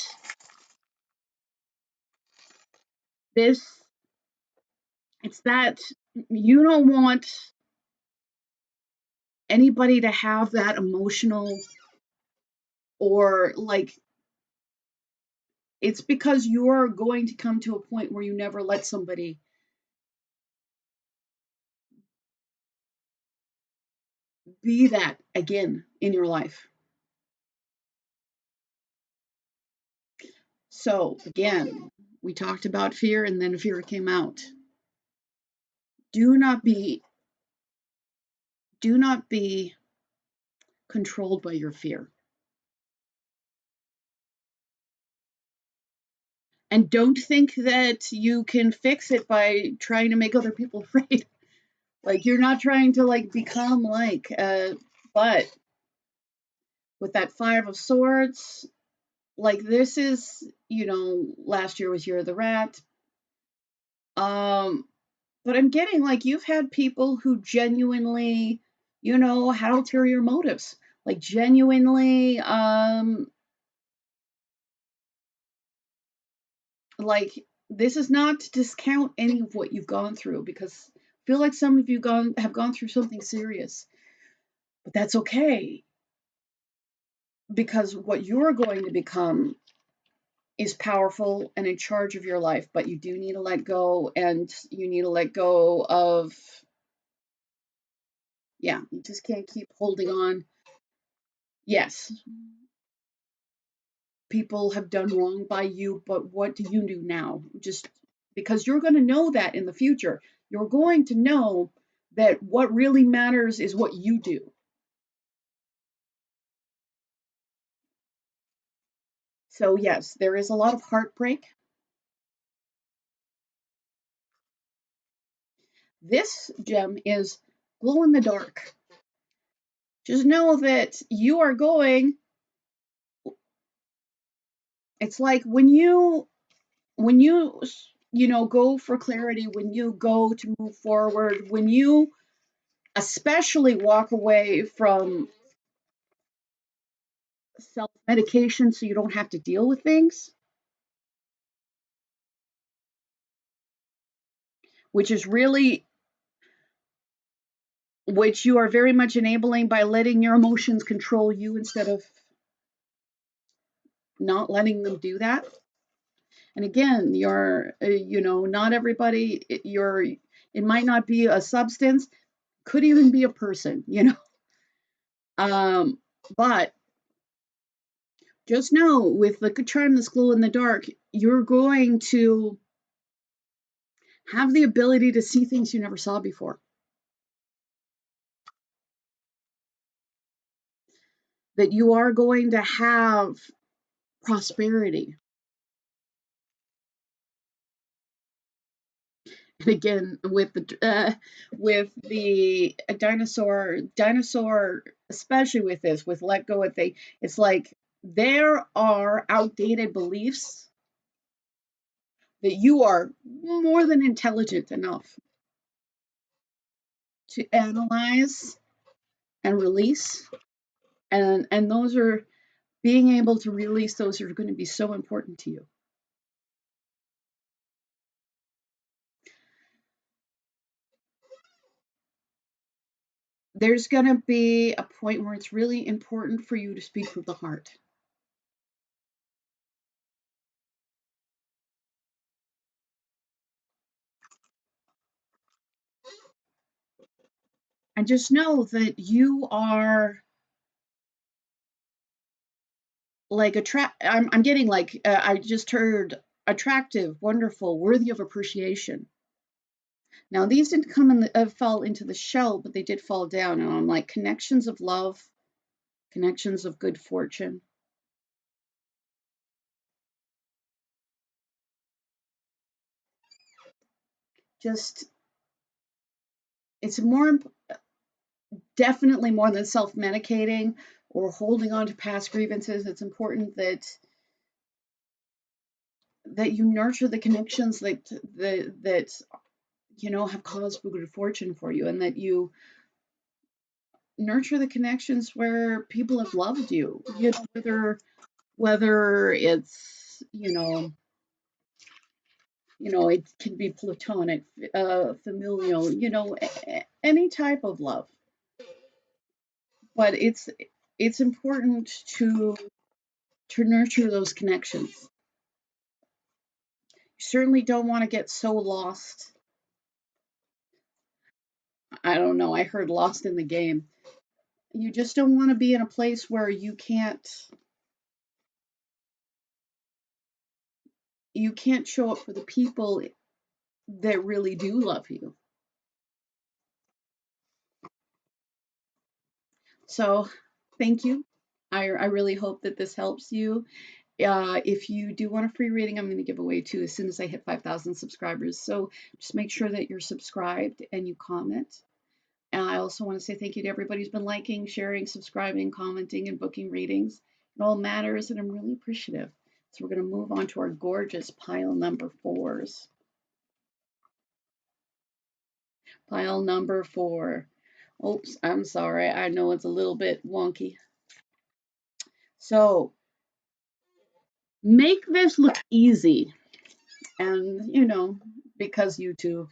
this it's that you don't want anybody to have that emotional, or like, it's because you're going to come to a point where you never let somebody be that again in your life. So again, we talked about fear, and then fear came out. Do not be controlled by your fear. And don't think that you can fix it by trying to make other people afraid. Like, you're not trying to like become like but with that Five of Swords, like, this is, last year was Year of the Rat. But I'm getting like you've had people who genuinely, had ulterior motives. Like, genuinely, like, this is not to discount any of what you've gone through, because I feel like some of you have gone through something serious. But that's okay. Because what you're going to become is powerful and in charge of your life, but you do need to let go, and you need to let go of, yeah, you just can't keep holding on. Yes, people have done wrong by you, but what do you do now? Just because you're going to know that in the future, you're going to know that what really matters is what you do. So, yes, there is a lot of heartbreak. This gem is glow in the dark. Just know that you are going, it's like when you go for clarity, when you go to move forward, when you especially walk away from self-medication so you don't have to deal with things, which is really which you are very much enabling by letting your emotions control you instead of not letting them do that. And again, you're not everybody, it might not be a substance, could even be a person, um but just know with the charm that's glow in the dark, you're going to have the ability to see things you never saw before. That you are going to have prosperity. And again, with the dinosaur, especially with this, with let go of thing, it's like there are outdated beliefs that you are more than intelligent enough to analyze and release, and those are being able to release those are going to be so important to you. There's going to be a point where it's really important for you to speak from the heart. And just know that you are like I'm getting like I just heard attractive, wonderful, worthy of appreciation. Now these didn't come in fall into the shell, but they did fall down, and I'm like connections of love, connections of good fortune. Just it's more definitely more than self-medicating or holding on to past grievances. It's important that you nurture the connections that have caused good fortune for you, and that you nurture the connections where people have loved you, whether it's it can be platonic, familial, any type of love. But it's important to nurture those connections. You certainly don't want to get so lost. I don't know, I heard lost in the game. You just don't want to be in a place where you can't show up for the people that really do love you. So, thank you. I really hope that this helps you. If you do want a free reading, I'm going to give away two as soon as I hit 5,000 subscribers. So just make sure that you're subscribed and you comment. And I also want to say thank you to everybody who's been liking, sharing, subscribing, commenting, and booking readings. It all matters, and I'm really appreciative. So we're going to move on to our gorgeous pile number 4s. Pile number 4. Oops, I'm sorry. I know it's a little bit wonky. So make this look easy. And, because YouTube,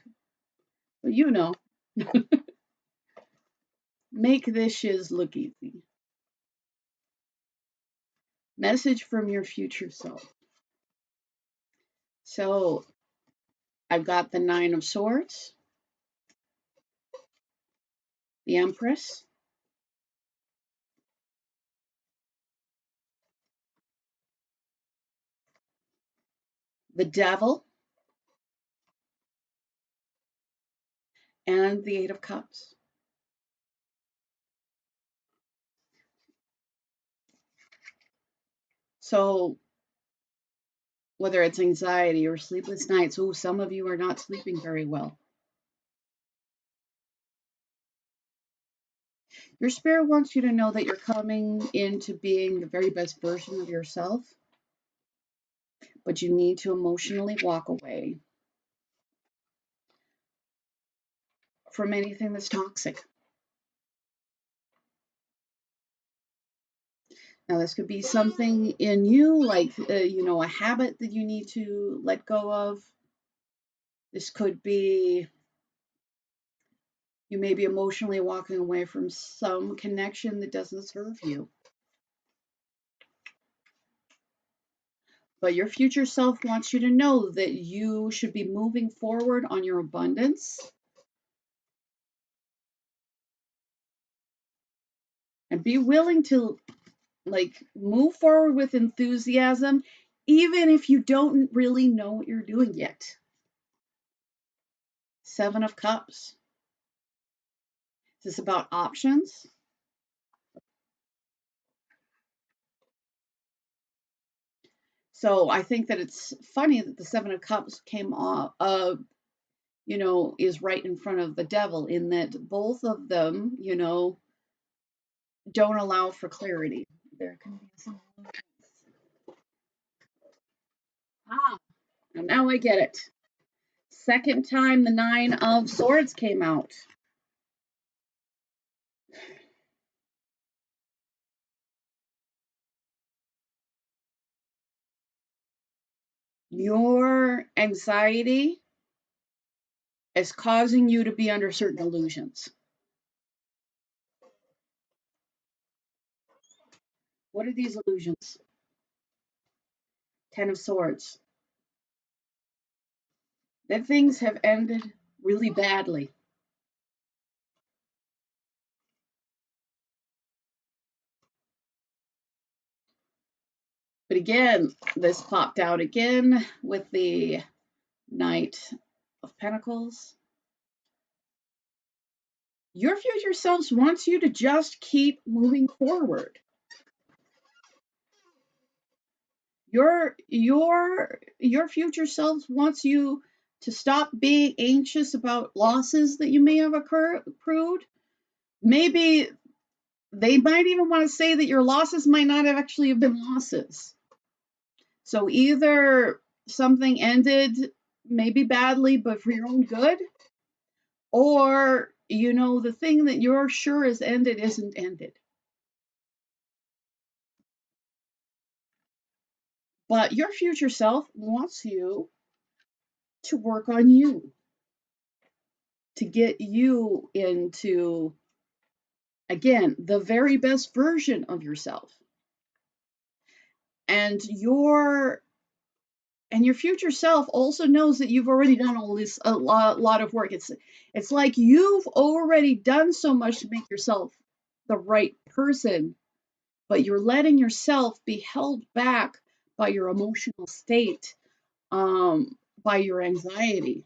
make this shiz look easy. Message from your future self. So I've got the Nine of Swords, the Empress, the Devil, and the Eight of Cups. So whether it's anxiety or sleepless nights, oh, some of you are not sleeping very well. Your spirit wants you to know that you're coming into being the very best version of yourself, but you need to emotionally walk away from anything that's toxic. Now, this could be something in you, like, a habit that you need to let go of. This could be you may be emotionally walking away from some connection that doesn't serve you. But your future self wants you to know that you should be moving forward on your abundance and be willing to move forward with enthusiasm, even if you don't really know what you're doing yet. Seven of Cups. Is this about options? So I think that it's funny that the Seven of Cups came off, is right in front of the Devil, in that both of them, don't allow for clarity. There can be some. And now I get it. Second time the Nine of Swords came out. Your anxiety is causing you to be under certain illusions. What are these illusions? Ten of Swords. That things have ended really badly. But again, this popped out again with the Knight of Pentacles. Your future self wants you to just keep moving forward. Your future self wants you to stop being anxious about losses that you may have accrued. Maybe they might even want to say that your losses might not have actually have been losses. So either something ended maybe badly, but for your own good, or the thing that you're sure is ended isn't ended. But your future self wants you to work on you, to get you into, again, the very best version of yourself. And your future self also knows that you've already done all this, a lot of work. It's like you've already done so much to make yourself the right person, but you're letting yourself be held back by your emotional state, by your anxiety,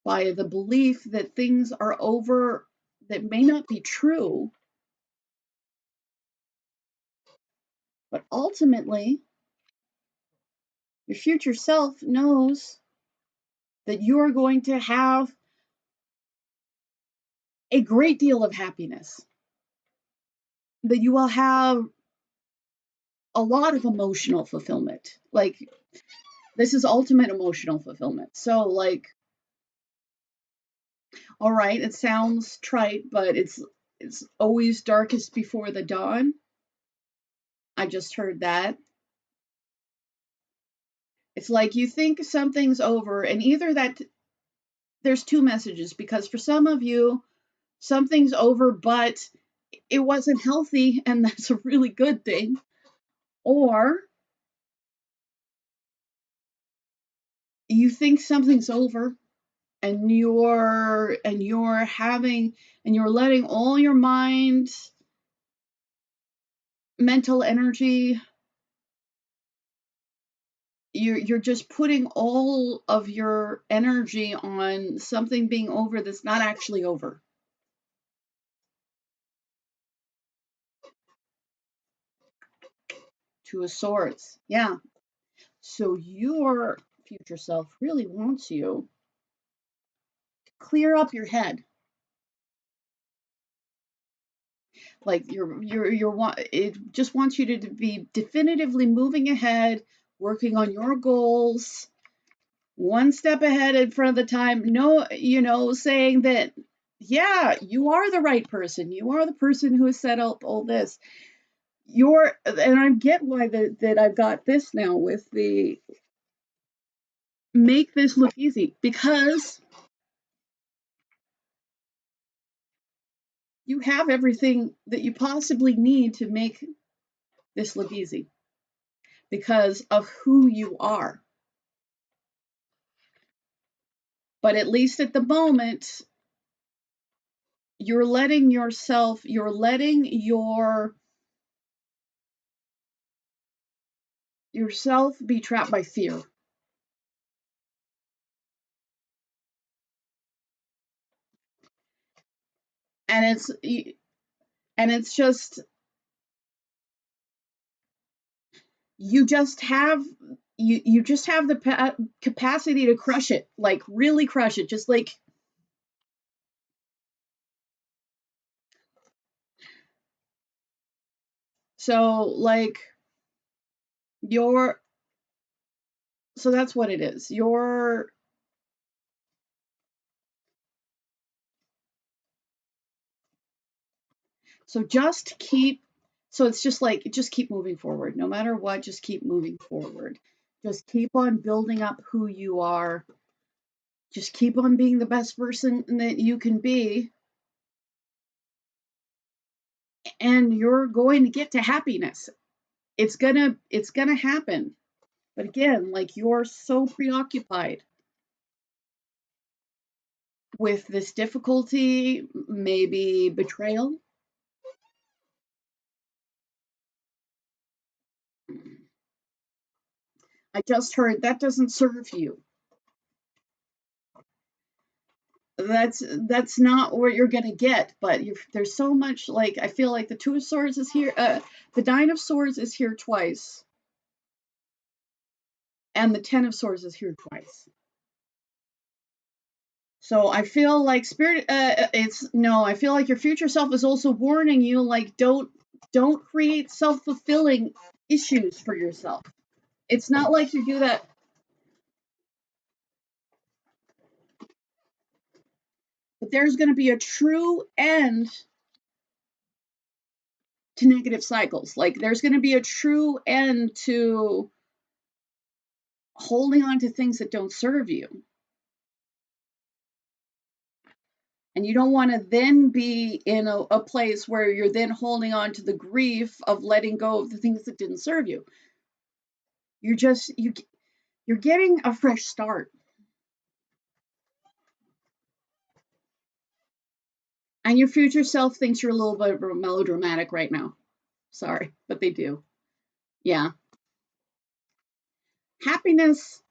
by the belief that things are over that may not be true. But ultimately, your future self knows that you are going to have a great deal of happiness, that you will have a lot of emotional fulfillment. Like, this is ultimate emotional fulfillment. So, all right, it sounds trite, but it's always darkest before the dawn. I just heard that. It's like you think something's over, and either that there's two messages, because for some of you, something's over, but it wasn't healthy, and that's a really good thing. Or you think something's over, and you're letting all your mind, mental energy, you're just putting all of your energy on something being over that's not actually over. Two of Swords. Yeah. So your future self really wants you to clear up your head. Like it just wants you to be definitively moving ahead, working on your goals, one step ahead in front of the time. No, saying that, yeah, you are the right person. You are the person who has set up all this. And I get why that I've got this now with the make this look easy, because you have everything that you possibly need to make this look easy because of who you are. But at least at the moment, you're letting yourself be trapped by fear. And it's just, you just have the capacity to crush it, like really crush it, just like, so like so that's what it is. So it's just like, just keep moving forward. No matter what, just keep moving forward. Just keep on building up who you are. Just keep on being the best person that you can be. And you're going to get to happiness. It's gonna happen. But again, like, you're so preoccupied with this difficulty, maybe betrayal. I just heard that doesn't serve you. That's not what you're gonna get. But there's so much, like, I feel like the Two of Swords is here, the Nine of Swords is here twice, and the Ten of Swords is here twice. So I feel like I feel like your future self is also warning you, like, don't create self-fulfilling issues for yourself. It's not like you do that. But there's going to be a true end to negative cycles. Like, there's going to be a true end to holding on to things that don't serve you. And you don't want to then be in a place where you're then holding on to the grief of letting go of the things that didn't serve you. You're getting a fresh start. And your future self thinks you're a little bit melodramatic right now. Sorry, but they do. Yeah. Happiness.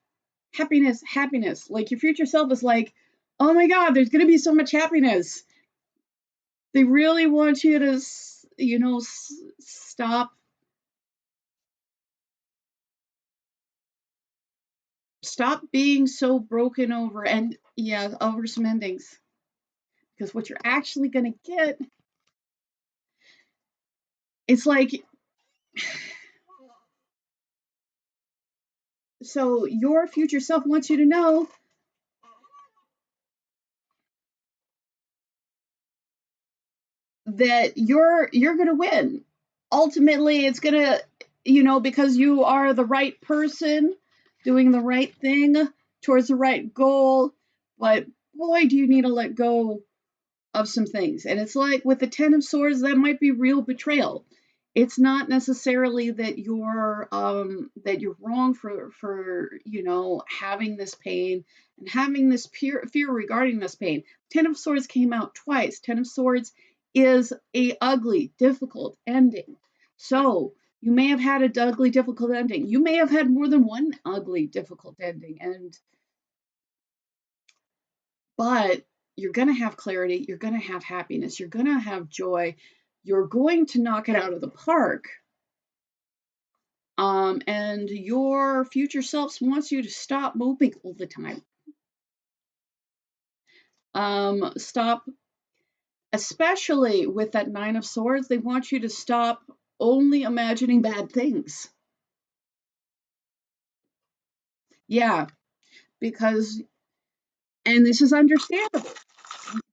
Like, your future self is like, oh my God, there's going to be so much happiness. They really want you to, stop being so broken over, and over some endings. Because what you're actually going to get, it's like, so your future self wants you to know that you're going to win. Ultimately, it's going to, because you are the right person doing the right thing towards the right goal. But boy, do you need to let go of some things. And it's like with the Ten of Swords, that might be real betrayal. It's not necessarily that you're wrong for having this pain and having this fear regarding this pain. Ten of Swords came out twice. Ten of Swords is a ugly, difficult ending. So you may have had a ugly, difficult ending. You may have had more than one ugly, difficult ending, but you're going to have clarity. You're going to have happiness. You're going to have joy. You're going to knock it out of the park. And your future self wants you to stop moping all the time. Stop, especially with that Nine of Swords, they want you to stop only imagining bad things. Yeah, because, and this is understandable.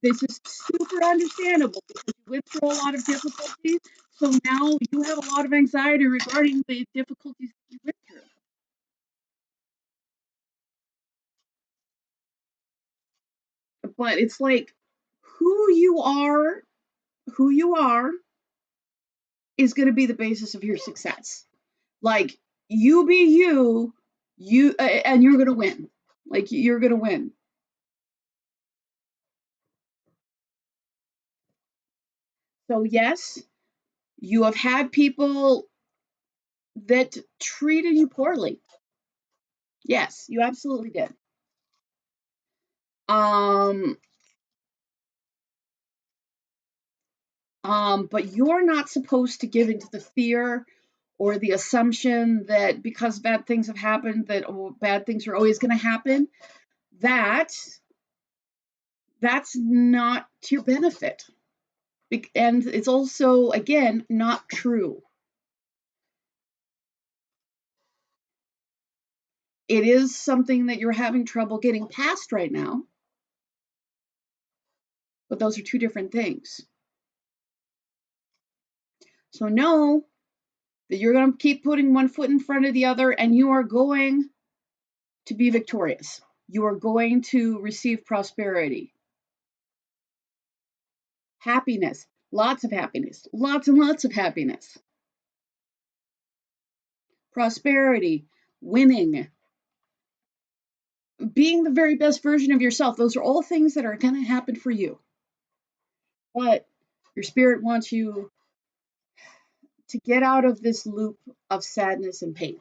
This is super understandable because you went through a lot of difficulties. So now you have a lot of anxiety regarding the difficulties that you went through. But it's like who you are is going to be the basis of your success. Like you be you and you're going to win. Like you're going to win. So yes, you have had people that treated you poorly. Yes, you absolutely did. Um but you're not supposed to give into the fear or the assumption that because bad things have happened that bad things are always going to happen. That's not to your benefit. And it's also, again, not true. It is something that you're having trouble getting past right now, but those are two different things. So know that you're going to keep putting one foot in front of the other, and you are going to be victorious. You are going to receive prosperity, happiness, lots of happiness, lots and lots of happiness, prosperity, winning, being the very best version of yourself. Those are all things that are going to happen for you. But your spirit wants you to get out of this loop of sadness and pain.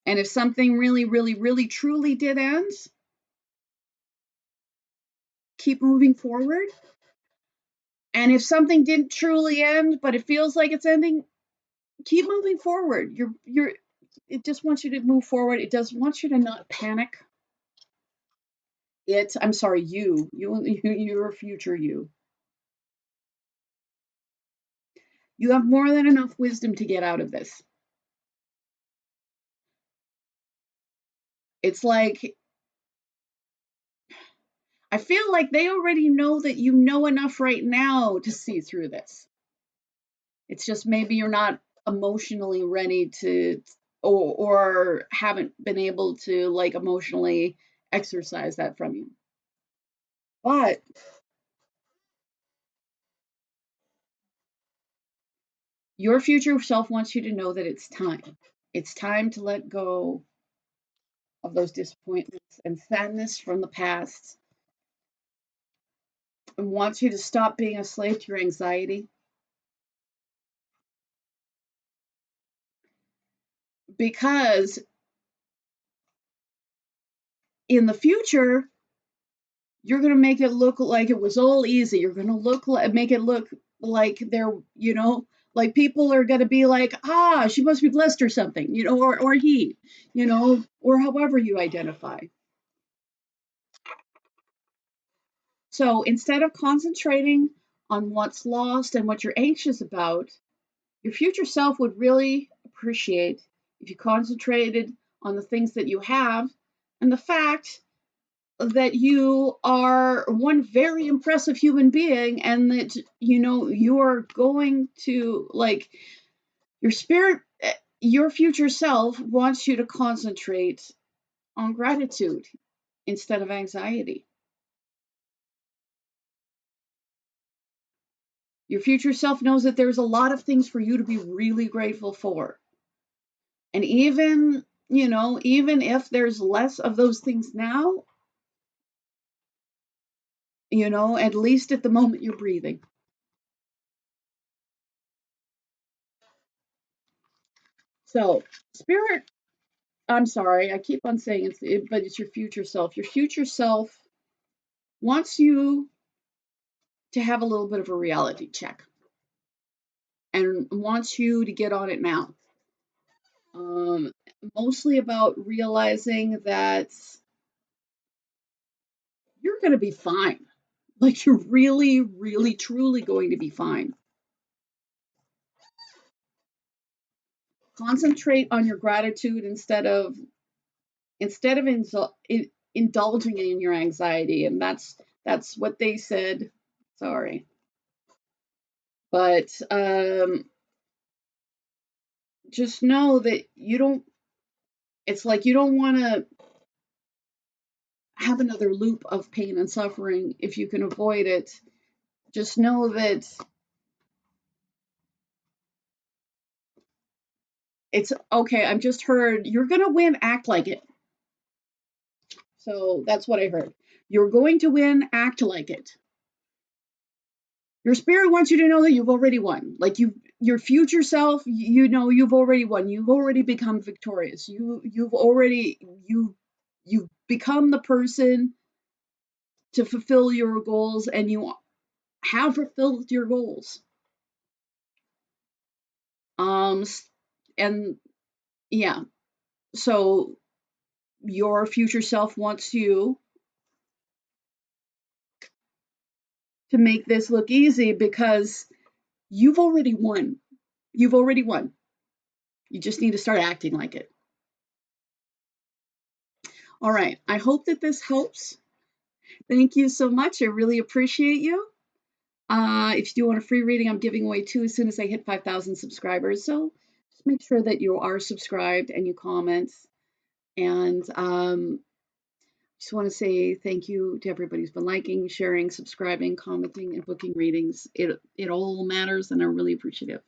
And if something really, really, really, truly did end, keep moving forward. And if something didn't truly end, but it feels like it's ending, keep moving forward. It just wants you to move forward. It does want you to not panic. I'm sorry, your future you. You have more than enough wisdom to get out of this. It's like, I feel like they already know that you know enough right now to see through this. It's just maybe you're not emotionally ready to, or haven't been able to like emotionally exercise that from you. But your future self wants you to know that it's time. It's time to let go of those disappointments and sadness from the past, and wants you to stop being a slave to your anxiety. Because in the future, you're going to make it look like it was all easy. You're going to make it look like they're, like people are going to be like, she must be blessed or something, or he, or however you identify. So instead of concentrating on what's lost and what you're anxious about, your future self would really appreciate if you concentrated on the things that you have and the fact that you are one very impressive human being, and that you are going to, like, your spirit, your future self wants you to concentrate on gratitude instead of anxiety. Your future self knows that there's a lot of things for you to be really grateful for. And even, even if there's less of those things now, at least at the moment you're breathing. So, spirit, I'm sorry, I keep on saying but it's your future self. Your future self wants you to have a little bit of a reality check and wants you to get on it now. Um, Mostly about realizing that you're going to be fine. Like you're really, really, truly going to be fine. Concentrate on your gratitude instead of indulging in your anxiety, and that's what they said. Sorry, but just know that you don't. It's like you don't want to have another loop of pain and suffering if you can avoid it. Just know that it's okay. I've just heard you're gonna win. Act like it. So that's what I heard. You're going to win. Act like it. Your spirit wants you to know that you've already won. Like your future self, you've already won. You've already become victorious. You've become the person to fulfill your goals, and you have fulfilled your goals. And yeah, so your future self wants you to make this look easy because you've already won. You've already won. You just need to start acting like it. All right. I hope that this helps. Thank you so much. I really appreciate you. If you do want a free reading, I'm giving away 2 as soon as I hit 5,000 subscribers. So just make sure that you are subscribed and you comment. And just want to say thank you to everybody who's been liking, sharing, subscribing, commenting, and booking readings. It all matters, and I'm really appreciative.